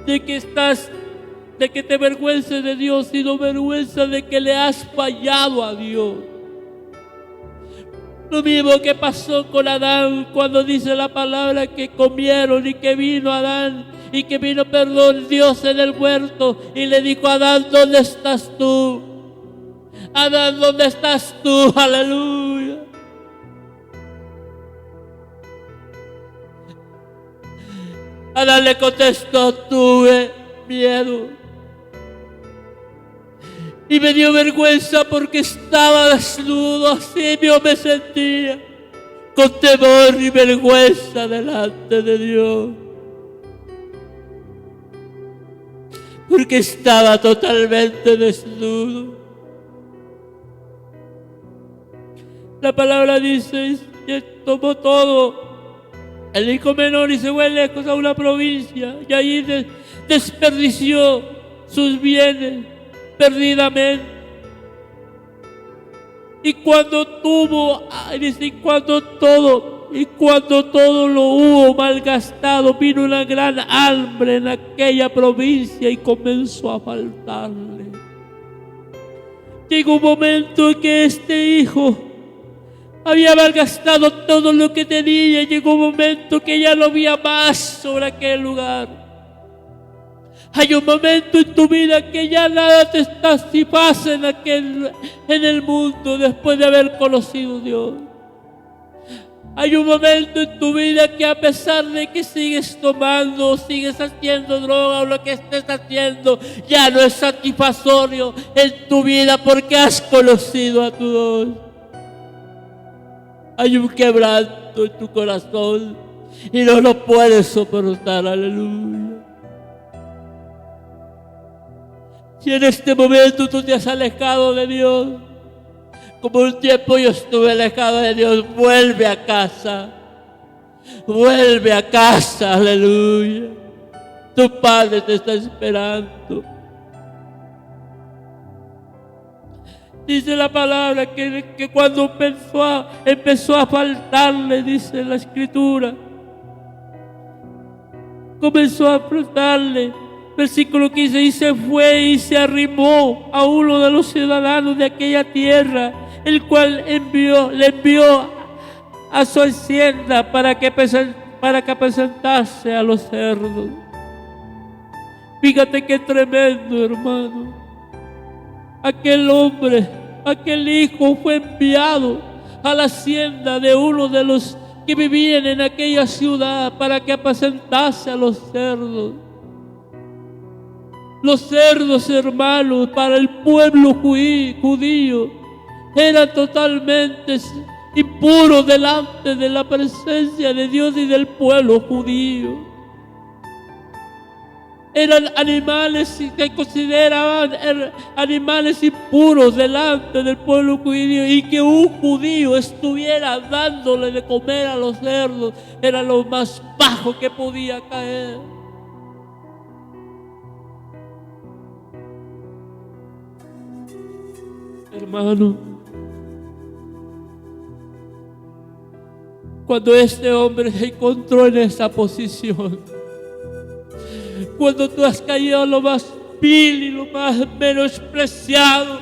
que te vergüences de Dios, sino vergüenza de que le has fallado a Dios. Lo mismo que pasó con Adán, cuando dice la palabra que comieron y que vino Adán y que vino, perdón, Dios en el huerto y le dijo: Adán, ¿dónde estás tú? Adán, ¿dónde estás tú? Aleluya. Adán le contestó: tuve miedo. Y me dio vergüenza porque estaba desnudo, así yo me sentía, con temor y vergüenza delante de Dios. Porque estaba totalmente desnudo. La palabra dice: y tomó todo el hijo menor y se fue lejos a una provincia, y allí desperdició sus bienes perdidamente. Y cuando todo lo hubo malgastado, vino una gran hambre en aquella provincia y comenzó a faltarle. Llegó un momento en que este hijo había malgastado todo lo que tenía. Llegó un momento que ya no había más sobre aquel lugar. Hay un momento en tu vida que ya nada te satisface en el mundo después de haber conocido a Dios. Hay un momento en tu vida que a pesar de que sigues tomando, sigues haciendo droga o lo que estés haciendo, ya no es satisfactorio en tu vida porque has conocido a tu Dios. Hay un quebranto en tu corazón y no lo puedes soportar, aleluya. Si en este momento tú te has alejado de Dios, como un tiempo yo estuve alejado de Dios, vuelve a casa. Vuelve a casa, aleluya. Tu Padre te está esperando. Dice la palabra que cuando empezó a faltarle, dice la Escritura, comenzó a faltarle. Versículo 15, y se fue y se arrimó a uno de los ciudadanos de aquella tierra, el cual le envió a su hacienda para que apacentase a los cerdos. Fíjate qué tremendo, hermano. Aquel hombre, aquel hijo fue enviado a la hacienda de uno de los que vivían en aquella ciudad para que apacentase a los cerdos. Los cerdos, hermanos, para el pueblo judío eran totalmente impuros delante de la presencia de Dios y del pueblo judío. Eran animales que consideraban animales impuros delante del pueblo judío, y que un judío estuviera dándole de comer a los cerdos era lo más bajo que podía caer. Hermano, cuando este hombre se encontró en esa posición, cuando tú has caído a lo más vil y lo más menospreciado,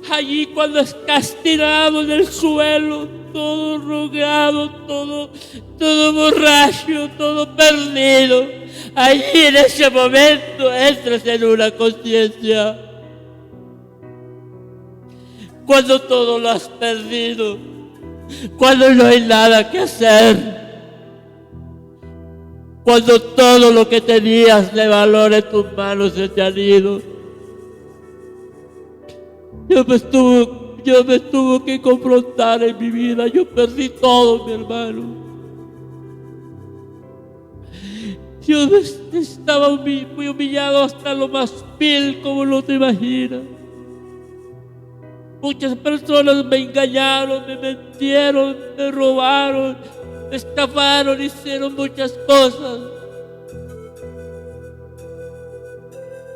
allí cuando estás tirado en el suelo, todo rogado, todo borracho, todo perdido, allí en ese momento entras en una conciencia. Cuando todo lo has perdido, cuando no hay nada que hacer, cuando todo lo que tenías de valor en tus manos se te han ido. Yo me tuve que confrontar en mi vida. Yo perdí todo, mi hermano. Yo estaba muy humillado hasta lo más vil, como no te imaginas. Muchas personas me engañaron, me mintieron, me robaron, me estafaron, hicieron muchas cosas.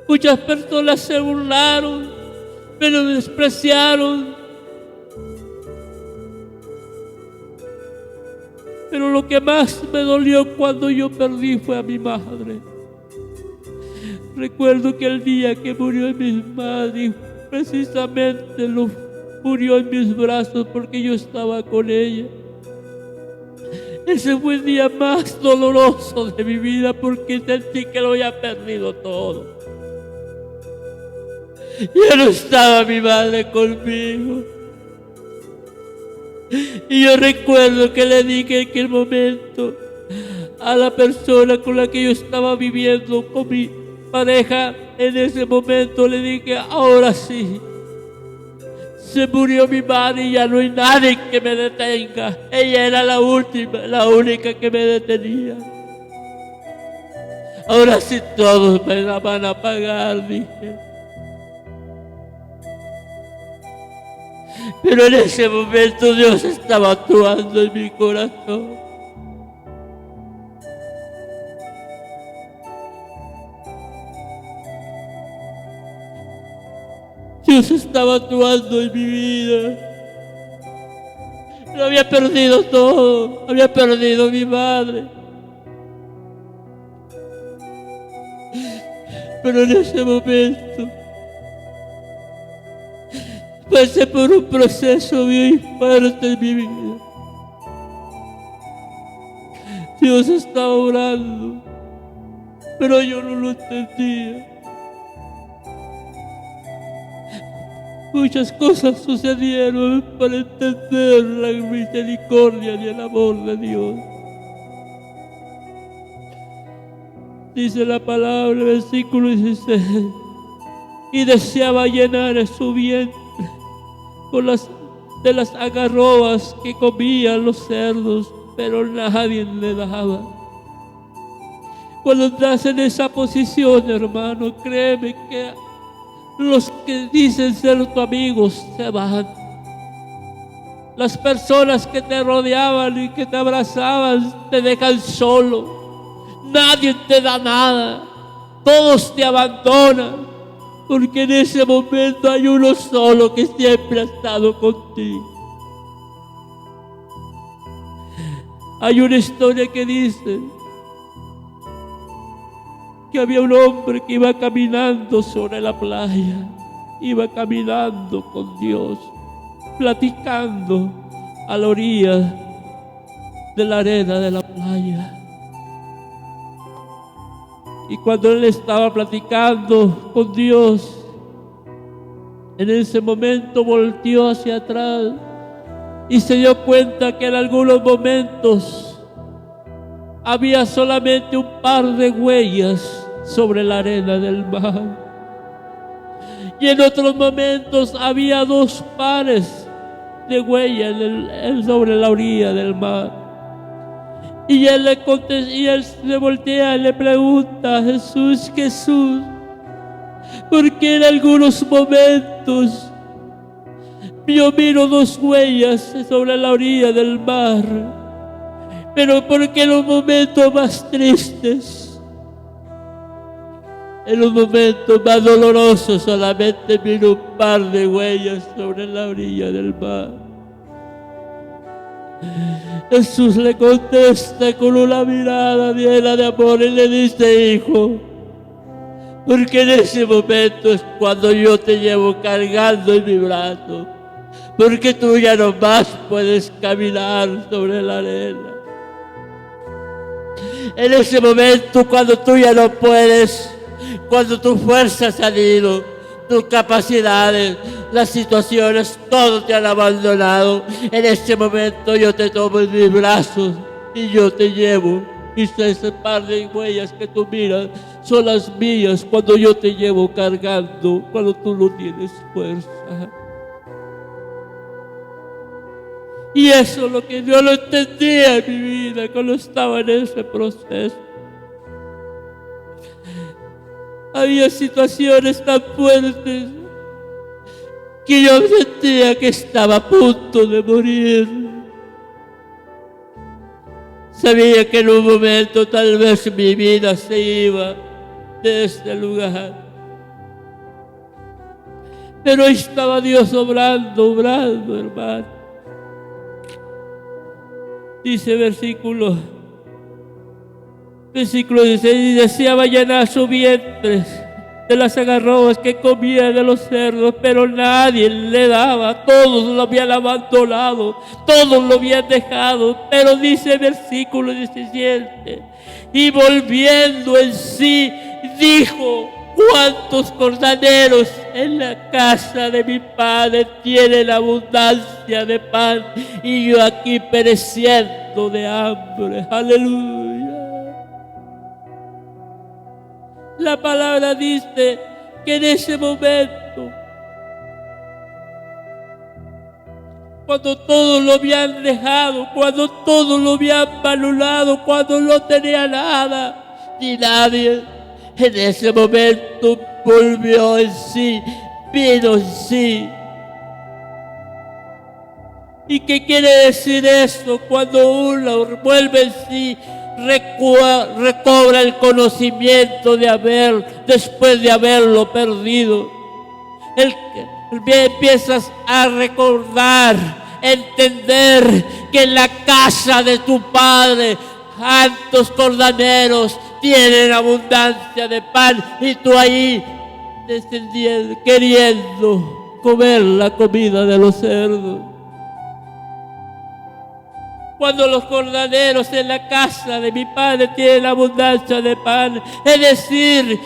Muchas personas se burlaron, me despreciaron. Pero lo que más me dolió cuando yo perdí fue a mi madre. Recuerdo que el día que murió mi madre, precisamente murió en mis brazos porque yo estaba con ella. Ese fue el día más doloroso de mi vida porque sentí que lo había perdido todo. Ya no estaba mi madre conmigo. Y yo recuerdo que le dije en aquel momento a la persona con la que yo estaba viviendo, con mi pareja, en ese momento le dije: ahora sí, se murió mi madre y ya no hay nadie que me detenga. Ella era la única que me detenía. Ahora sí todos me la van a pagar, dije. Pero en ese momento Dios estaba actuando en mi corazón. Dios estaba actuando en mi vida. Lo había perdido todo. Había perdido a mi madre. Pero en ese momento pasé por un proceso muy fuerte en mi vida. Dios estaba orando, pero yo no lo entendía. Muchas cosas sucedieron para entender la misericordia y el amor de Dios. Dice la palabra, versículo 16, y deseaba llenar su vientre de las algarrobas que comían los cerdos, pero nadie le daba. Cuando estás en esa posición, hermano, créeme que los que dicen ser tus amigos se van. Las personas que te rodeaban y que te abrazaban te dejan solo. Nadie te da nada. Todos te abandonan. Porque en ese momento hay uno solo que siempre ha estado contigo. Hay una historia que dice que había un hombre que iba caminando sobre la playa, iba caminando con Dios, platicando a la orilla de la arena de la playa. Y cuando él estaba platicando con Dios, en ese momento volteó hacia atrás y se dio cuenta que en algunos momentos había solamente un par de huellas sobre la arena del mar. Y en otros momentos había 2 pares de huellas sobre la orilla del mar. Y él le voltea y le pregunta a Jesús, ¿por qué en algunos momentos yo miro 2 huellas sobre la orilla del mar? Pero ¿por qué en los momentos más tristes, en los momentos más dolorosos, solamente miro un par de huellas sobre la orilla del mar? Jesús le contesta con una mirada llena de amor y le dice, hijo, porque en ese momento es cuando yo te llevo cargando en mi brazo, porque tú ya no más puedes caminar sobre la arena. En ese momento cuando tú ya no puedes, cuando tu fuerza ha salido, tus capacidades, las situaciones, todo te han abandonado. En ese momento yo te tomo en mis brazos y yo te llevo. Y ese par de huellas que tú miras son las mías cuando yo te llevo cargando, cuando tú no tienes fuerza. Y eso es lo que yo no entendía en mi vida cuando estaba en ese proceso. Había situaciones tan fuertes que yo sentía que estaba a punto de morir. Sabía que en un momento tal vez mi vida se iba de este lugar. Pero ahí estaba Dios obrando, hermano. Dice versículo 16, y deseaba llenar su vientre de las algarrobas que comía de los cerdos, pero nadie le daba. Todos lo habían abandonado, todos lo habían dejado. Pero dice versículo 17, y volviendo en sí, dijo, ¿cuántos corderos en la casa de mi padre tienen abundancia de pan, y yo aquí pereciendo de hambre? Aleluya. La palabra dice que en ese momento, cuando todos lo habían dejado, cuando todos lo habían abandonado, cuando no tenía nada ni nadie, en ese momento volvió en sí, vino en sí. ¿Y qué quiere decir eso? Cuando uno vuelve en sí, recobra el conocimiento después de haberlo perdido. Empiezas a recordar, entender que en la casa de tu padre tantos corderos tienen abundancia de pan, y tú ahí descendiendo, queriendo comer la comida de los cerdos. Cuando los corderos en la casa de mi padre tienen abundancia de pan, es decir,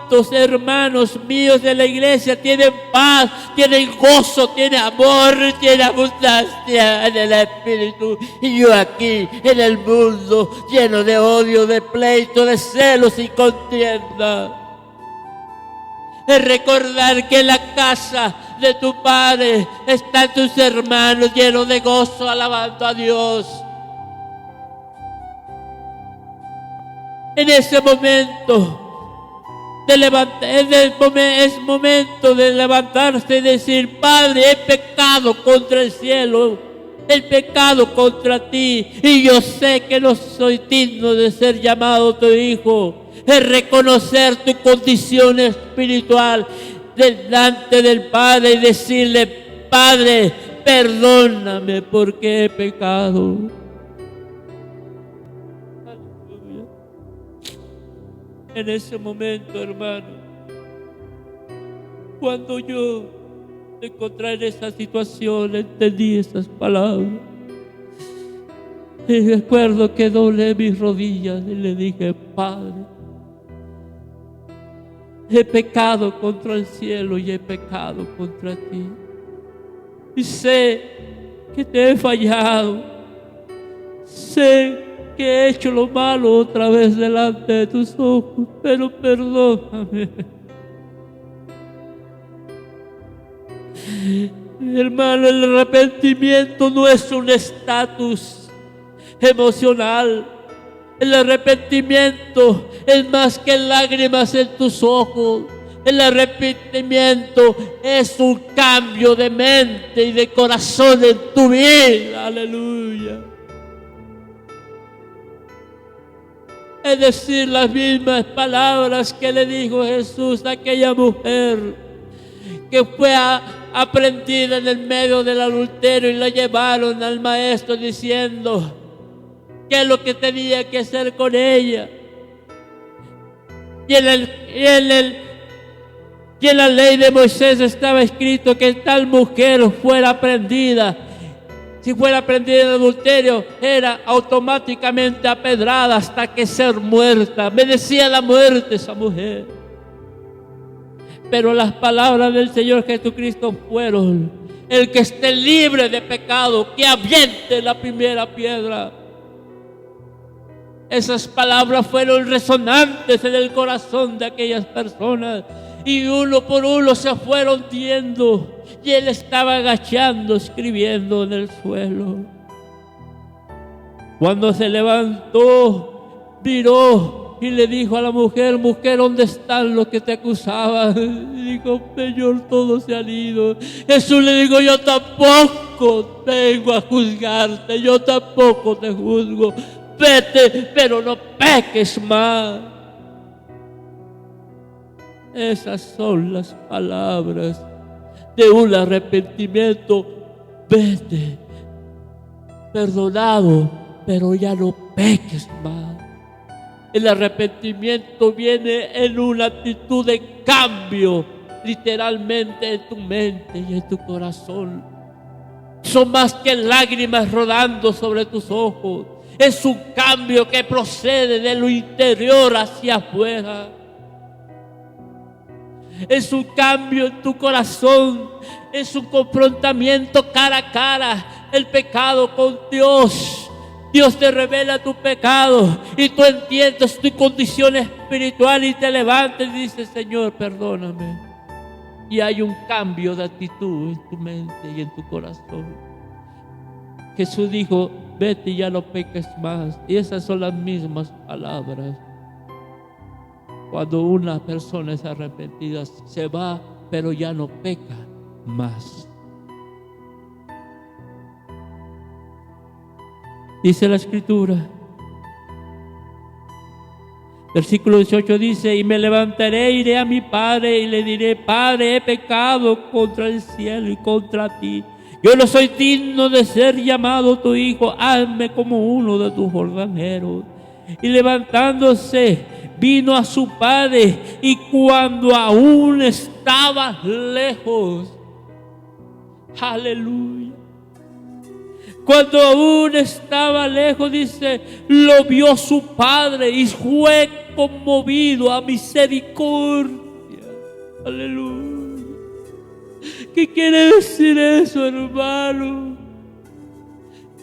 ¿Cuántos hermanos míos de la iglesia tienen paz, tienen gozo, tienen amor, tienen abundancia en el Espíritu? Y yo aquí en el mundo lleno de odio, de pleito, de celos y contienda. Es recordar que en la casa de tu Padre están tus hermanos llenos de gozo, alabando a Dios. En ese momento es momento de levantarse y decir: Padre, he pecado contra el cielo, he pecado contra ti, y yo sé que no soy digno de ser llamado tu hijo. Es reconocer tu condición espiritual delante del Padre y decirle: Padre, perdóname porque he pecado. Aleluya. En ese momento, hermano, cuando yo me encontré en esa situación, entendí esas palabras. Y recuerdo que doblé mis rodillas y le dije: Padre, he pecado contra el cielo y he pecado contra ti. Y sé que te he fallado. Sé que he hecho lo malo otra vez delante de tus ojos, pero perdóname. Hermano, el arrepentimiento no es un estatus emocional. El arrepentimiento es más que lágrimas en tus ojos. El arrepentimiento es un cambio de mente y de corazón en tu vida. Aleluya. Es decir, las mismas palabras que le dijo Jesús a aquella mujer que fue aprendida en el medio del adulterio y la llevaron al maestro diciendo qué es lo que tenía que hacer con ella. Y en la ley de Moisés estaba escrito que tal mujer fuera prendida. Si fuera prendida en adulterio, era automáticamente apedrada hasta que ser muerta. Merecía la muerte esa mujer. Pero las palabras del Señor Jesucristo fueron: el que esté libre de pecado, que aviente la primera piedra. Esas palabras fueron resonantes en el corazón de aquellas personas. Y uno por uno se fueron yendo. Y él estaba agachando, escribiendo en el suelo. Cuando se levantó, miró y le dijo a la mujer: mujer, ¿dónde están los que te acusaban? Y dijo: Señor, todos se han ido. Jesús le dijo: yo tampoco vengo a juzgarte, yo tampoco te juzgo. Vete, pero no peques más. Esas son las palabras de un arrepentimiento. Vete, perdonado, pero ya no peques más. El arrepentimiento viene en una actitud de cambio, literalmente en tu mente y en tu corazón. Son más que lágrimas rodando sobre tus ojos. Es un cambio que procede de lo interior hacia afuera. Es un cambio en tu corazón. Es un confrontamiento cara a cara. El pecado con Dios. Dios te revela tu pecado y tú entiendes tu condición espiritual y te levantas y dices: Señor, perdóname. Y hay un cambio de actitud en tu mente y en tu corazón. Jesús dijo: vete y ya no peques más. Y esas son las mismas palabras. Cuando una persona es arrepentida, se va, pero ya no peca más. Dice la Escritura, versículo 18 dice: y me levantaré, iré a mi padre y le diré: Padre, he pecado contra el cielo y contra ti. Yo no soy digno de ser llamado tu hijo. Hazme como uno de tus jornaleros. Y levantándose, vino a su padre, y cuando aún estaba lejos, aleluya, Cuando aún estaba lejos, dice, lo vio su padre y fue conmovido a misericordia. Aleluya. ¿Qué quiere decir eso, hermano?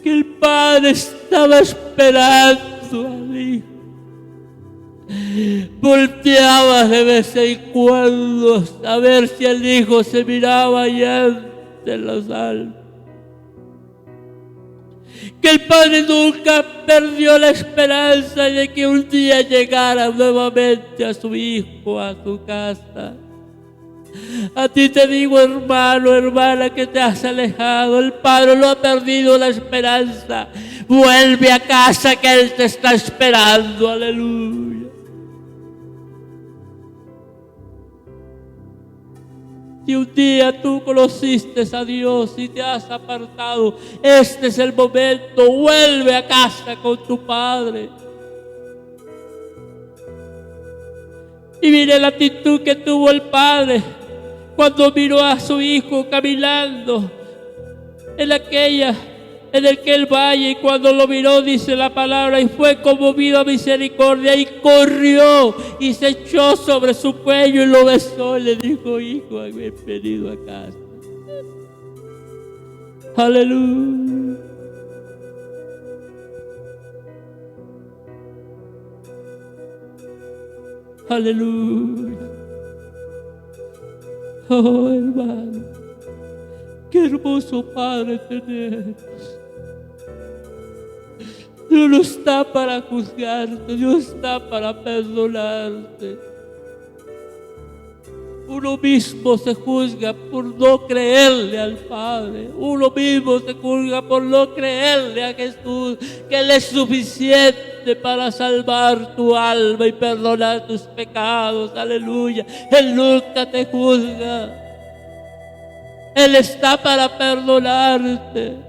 Que el padre estaba esperando al hijo. Volteaba de vez en cuando a ver si el hijo se miraba allá de los almas. Que el padre nunca perdió la esperanza de que un día llegara nuevamente a su hijo, a su casa. A ti te digo, hermano, hermana, que te has alejado. El padre no ha perdido la esperanza. Vuelve a casa, que él te está esperando. Aleluya. Si un día tú conociste a Dios y te has apartado, este es el momento. Vuelve a casa con tu padre. Y mire la actitud que tuvo el padre cuando miró a su hijo caminando en aquel valle, y cuando lo miró, dice la palabra, y fue conmovido a misericordia, y corrió y se echó sobre su cuello y lo besó y le dijo: hijo, bienvenido a casa. Aleluya. Aleluya. Oh, hermano, qué hermoso Padre tenemos. Dios no está para juzgarte, Dios está para perdonarte. Uno mismo se juzga por no creerle al Padre. Uno mismo se juzga por no creerle a Jesús, que Él es suficiente para salvar tu alma y perdonar tus pecados. Aleluya. Él nunca te juzga. Él está para perdonarte.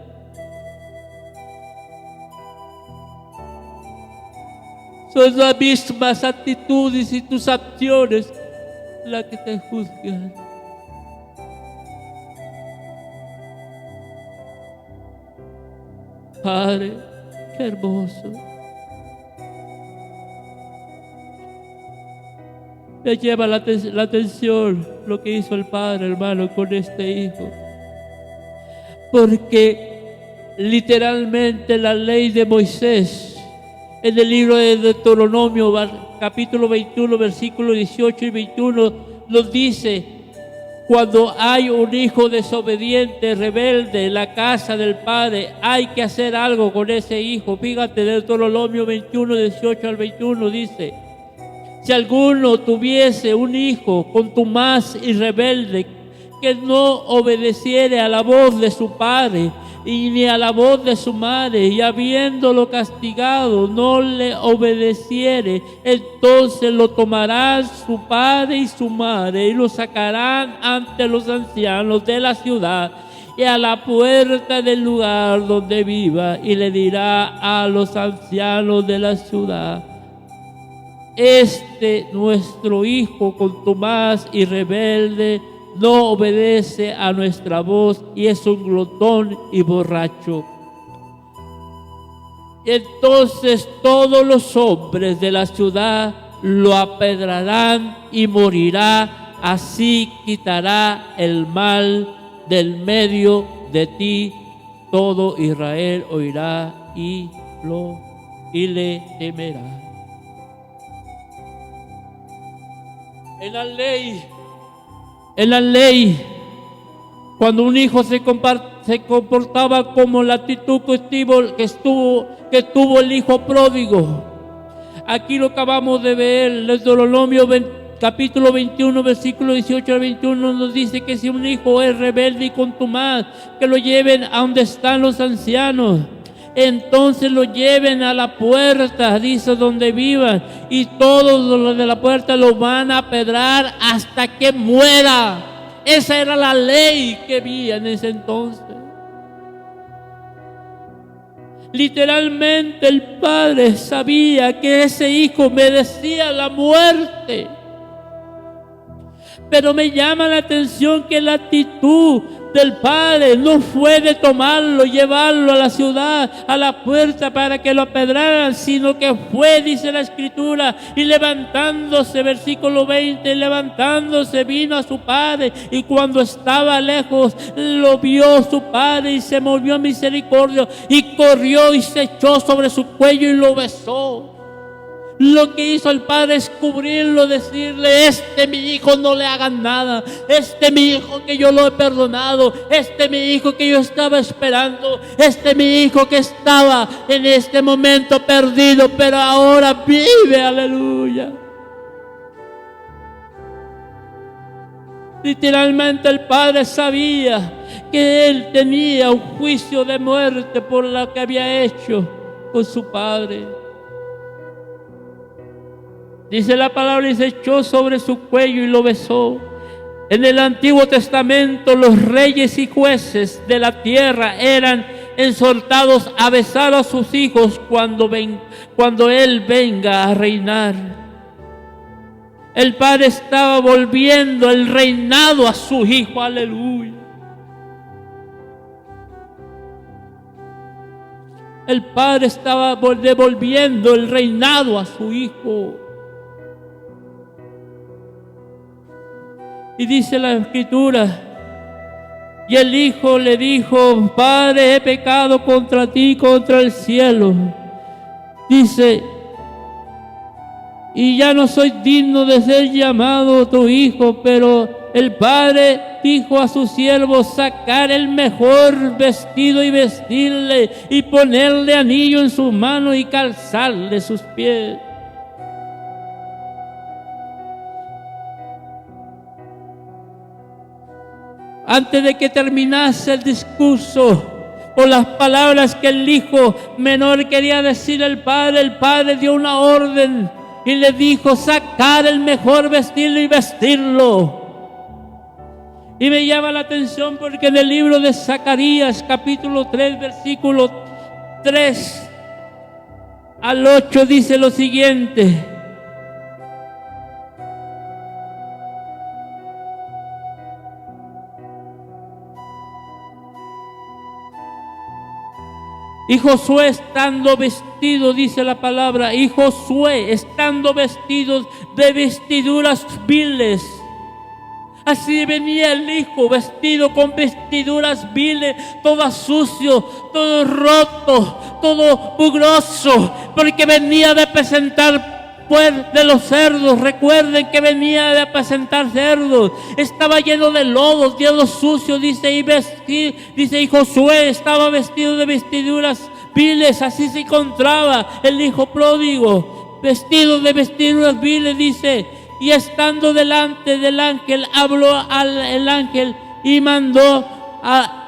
Son las mismas actitudes y tus acciones las que te juzgan. Padre, qué hermoso. Me lleva la atención lo que hizo el Padre, hermano, con este hijo. Porque literalmente la ley de Moisés, en el libro de Deuteronomio, capítulo 21, versículos 18 y 21, nos dice: cuando hay un hijo desobediente, rebelde en la casa del padre, hay que hacer algo con ese hijo. Fíjate, Deuteronomio 21, 18 al 21 dice: si alguno tuviese un hijo contumaz y rebelde, que no obedeciere a la voz de su padre y ni a la voz de su madre, y habiéndolo castigado no le obedeciere, entonces lo tomarán su padre y su madre y lo sacarán ante los ancianos de la ciudad y a la puerta del lugar donde viva, y le dirá a los ancianos de la ciudad: nuestro hijo contumaz y rebelde no obedece a nuestra voz y es un glotón y borracho. Entonces todos los hombres de la ciudad lo apedrarán y morirá. Así quitará el mal del medio de ti. Todo Israel oirá y le temerá. En la ley, cuando un hijo se comportaba como la actitud que tuvo el hijo pródigo, aquí lo acabamos de ver, en Deuteronomio capítulo 21, versículo 18 al 21, nos dice que si un hijo es rebelde y contumaz, que lo lleven a donde están los ancianos. Entonces lo lleven a la puerta, dice, donde vivan, y todos los de la puerta lo van a apedrar hasta que muera. Esa era la ley que había en ese entonces. Literalmente el padre sabía que ese hijo merecía la muerte, Pero me llama la atención que la actitud del padre no fue de tomarlo, llevarlo a la ciudad, a la puerta para que lo apedraran, sino que fue, dice la escritura, y levantándose, versículo 20, levantándose vino a su padre, y cuando estaba lejos lo vio su padre y se movió a misericordia y corrió y se echó sobre su cuello y lo besó. Lo que hizo el padre es cubrirlo, decirle: mi hijo no le hagan nada, mi hijo que yo lo he perdonado, mi hijo que yo estaba esperando, mi hijo que estaba en este momento perdido, pero ahora vive, aleluya. Literalmente el padre sabía que él tenía un juicio de muerte por lo que había hecho con su padre. Dice la palabra, y se echó sobre su cuello y lo besó. En el Antiguo Testamento los reyes y jueces de la tierra eran exhortados a besar a sus hijos cuando él venga a reinar. El padre estaba volviendo el reinado a su hijo, aleluya. El padre estaba devolviendo el reinado a su hijo. Y dice la escritura, y el hijo le dijo: Padre, he pecado contra ti, contra el cielo. Dice, y ya no soy digno de ser llamado tu hijo. Pero el padre dijo a sus siervos: sacar el mejor vestido y vestirle, y ponerle anillo en sus manos y calzarle sus pies. Antes de que terminase el discurso o las palabras que el hijo menor quería decir al padre, el padre dio una orden y le dijo: sacar el mejor vestido y vestirlo. Y me llama la atención porque en el libro de Zacarías, capítulo 3, versículo 3 al 8 dice lo siguiente: y Josué estando vestido, dice la palabra, y Josué estando vestido de vestiduras viles. Así venía el hijo vestido con vestiduras viles, todo sucio, todo roto, todo mugroso, porque venía de apacentar de los cerdos. Recuerden que venía de apacentar cerdos, estaba lleno de lodos, lleno sucio, dice, y Josué estaba vestido de vestiduras viles. Así se encontraba el hijo pródigo, vestido de vestiduras viles, dice, y estando delante del ángel, habló al ángel y mandó a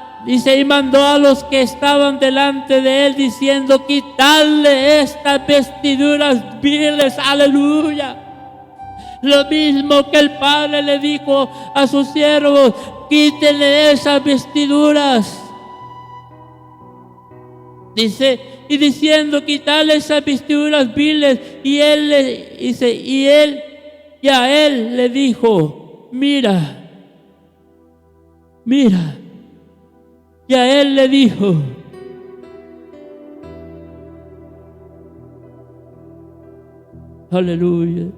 los que estaban delante de él, diciendo: quitarle estas vestiduras viles, aleluya. Lo mismo que el padre le dijo a sus siervos: quítenle esas vestiduras. Dice, y diciendo: quitarle esas vestiduras viles. Y él a él le dijo: mira. Y a él le dijo: aleluya.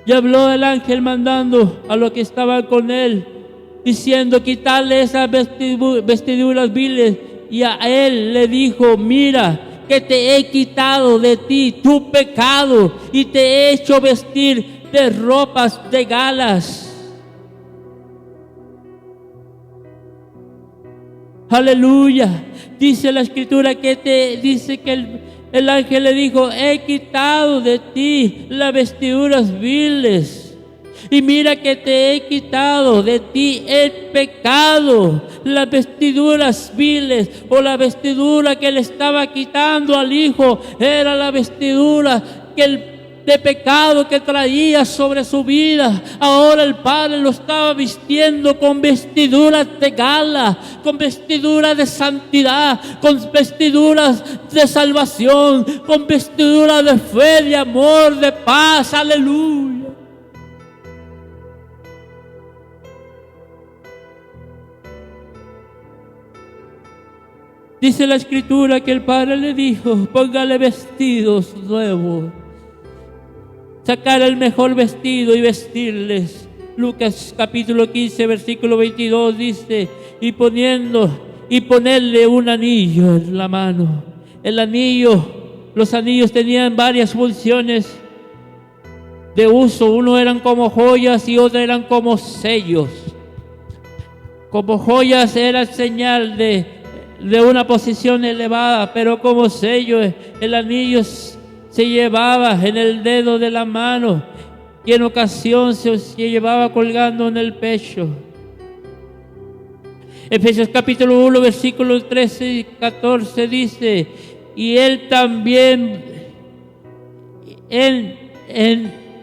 Y habló el ángel mandando a los que estaban con él, diciendo: quitarle esas vestiduras viles. Y a él le dijo: mira, que te he quitado de ti tu pecado y te he hecho vestir de ropas de galas. Aleluya. Dice la escritura dice que el ángel le dijo: he quitado de ti las vestiduras viles. Y mira que te he quitado de ti el pecado. Las vestiduras viles, o la vestidura que le estaba quitando al hijo, era la vestidura de pecado que traía sobre su vida. Ahora el padre lo estaba vistiendo con vestiduras de gala, con vestiduras de santidad, con vestiduras de salvación, con vestiduras de fe, de amor, de paz, aleluya. Dice la Escritura que el Padre le dijo: póngale vestidos nuevos, sacar el mejor vestido y vestirles. Lucas capítulo 15 versículo 22 dice: y ponerle un anillo en la mano. El anillo, los anillos tenían varias funciones de uso. Uno eran como joyas y otro eran como sellos. Como joyas era señal de una posición elevada, pero como sello el anillo se llevaba en el dedo de la mano y en ocasión se llevaba colgando en el pecho. Efesios capítulo 1 versículos 13 y 14 dice: y él también, en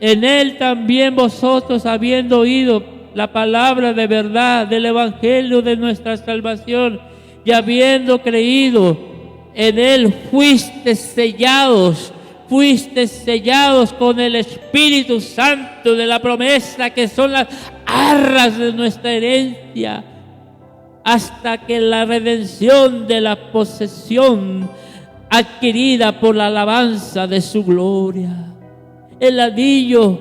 él también vosotros, habiendo oído la palabra de verdad del evangelio de nuestra salvación, y habiendo creído en él, fuiste sellados con el Espíritu Santo de la promesa, que son las arras de nuestra herencia, hasta que la redención de la posesión adquirida por la alabanza de su gloria. El anillo,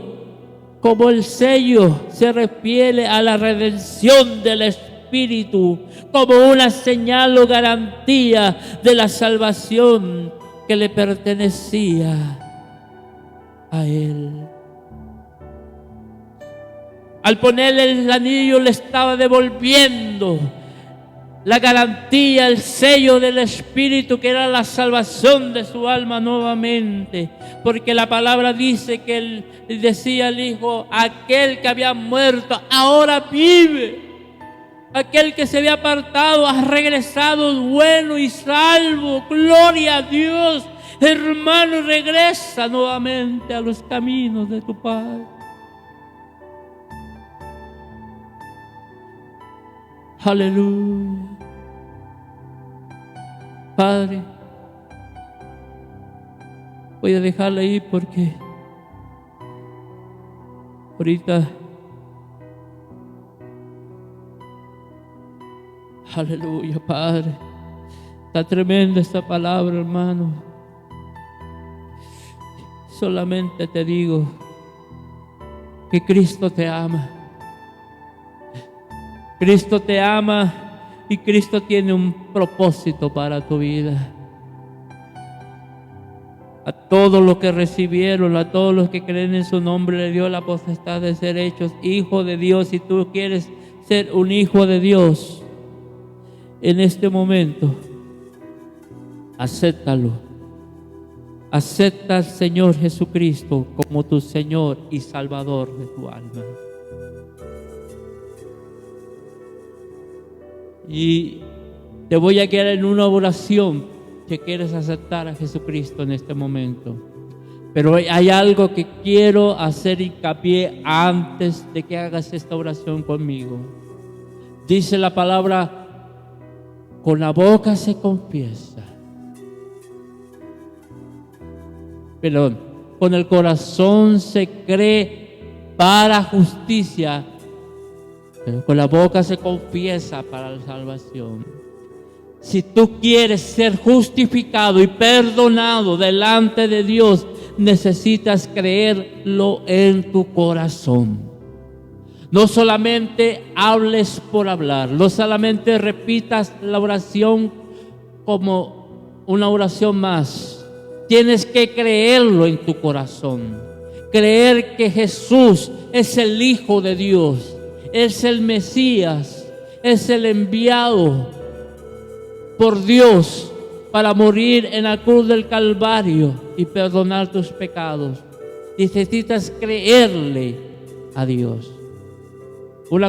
como el sello, se refiere a la redención del Espíritu, como una señal o garantía de la salvación que le pertenecía a él. Al ponerle el anillo, le estaba devolviendo la garantía, el sello del Espíritu, que era la salvación de su alma nuevamente. Porque la palabra dice que él decía al Hijo: aquel que había muerto ahora vive. Aquel que se había apartado ha regresado bueno y salvo. Gloria a Dios. Hermano, regresa nuevamente a los caminos de tu Padre. Aleluya. Padre, voy a dejarla ahí porque ahorita, aleluya, Padre, está tremenda esta palabra, hermano. Solamente te digo que Cristo te ama. Cristo te ama y Cristo tiene un propósito para tu vida. A todos los que recibieron, a todos los que creen en su nombre, le dio la potestad de ser hechos hijos de Dios. Si tú quieres ser un hijo de Dios en este momento, acéptalo. Acepta al Señor Jesucristo como tu Señor y Salvador de tu alma. Y te voy a guiar en una oración que quieres aceptar a Jesucristo en este momento. Pero hay algo que quiero hacer hincapié antes de que hagas esta oración conmigo. Dice la palabra: con la boca se confiesa. Perdón, con el corazón se cree para justicia, pero con la boca se confiesa para la salvación. Si tú quieres ser justificado y perdonado delante de Dios, necesitas creerlo en tu corazón. No solamente hables por hablar, no solamente repitas la oración como una oración más. Tienes que creerlo en tu corazón. Creer que Jesús es el Hijo de Dios, es el Mesías, es el enviado por Dios para morir en la cruz del Calvario y perdonar tus pecados. Necesitas creerle a Dios.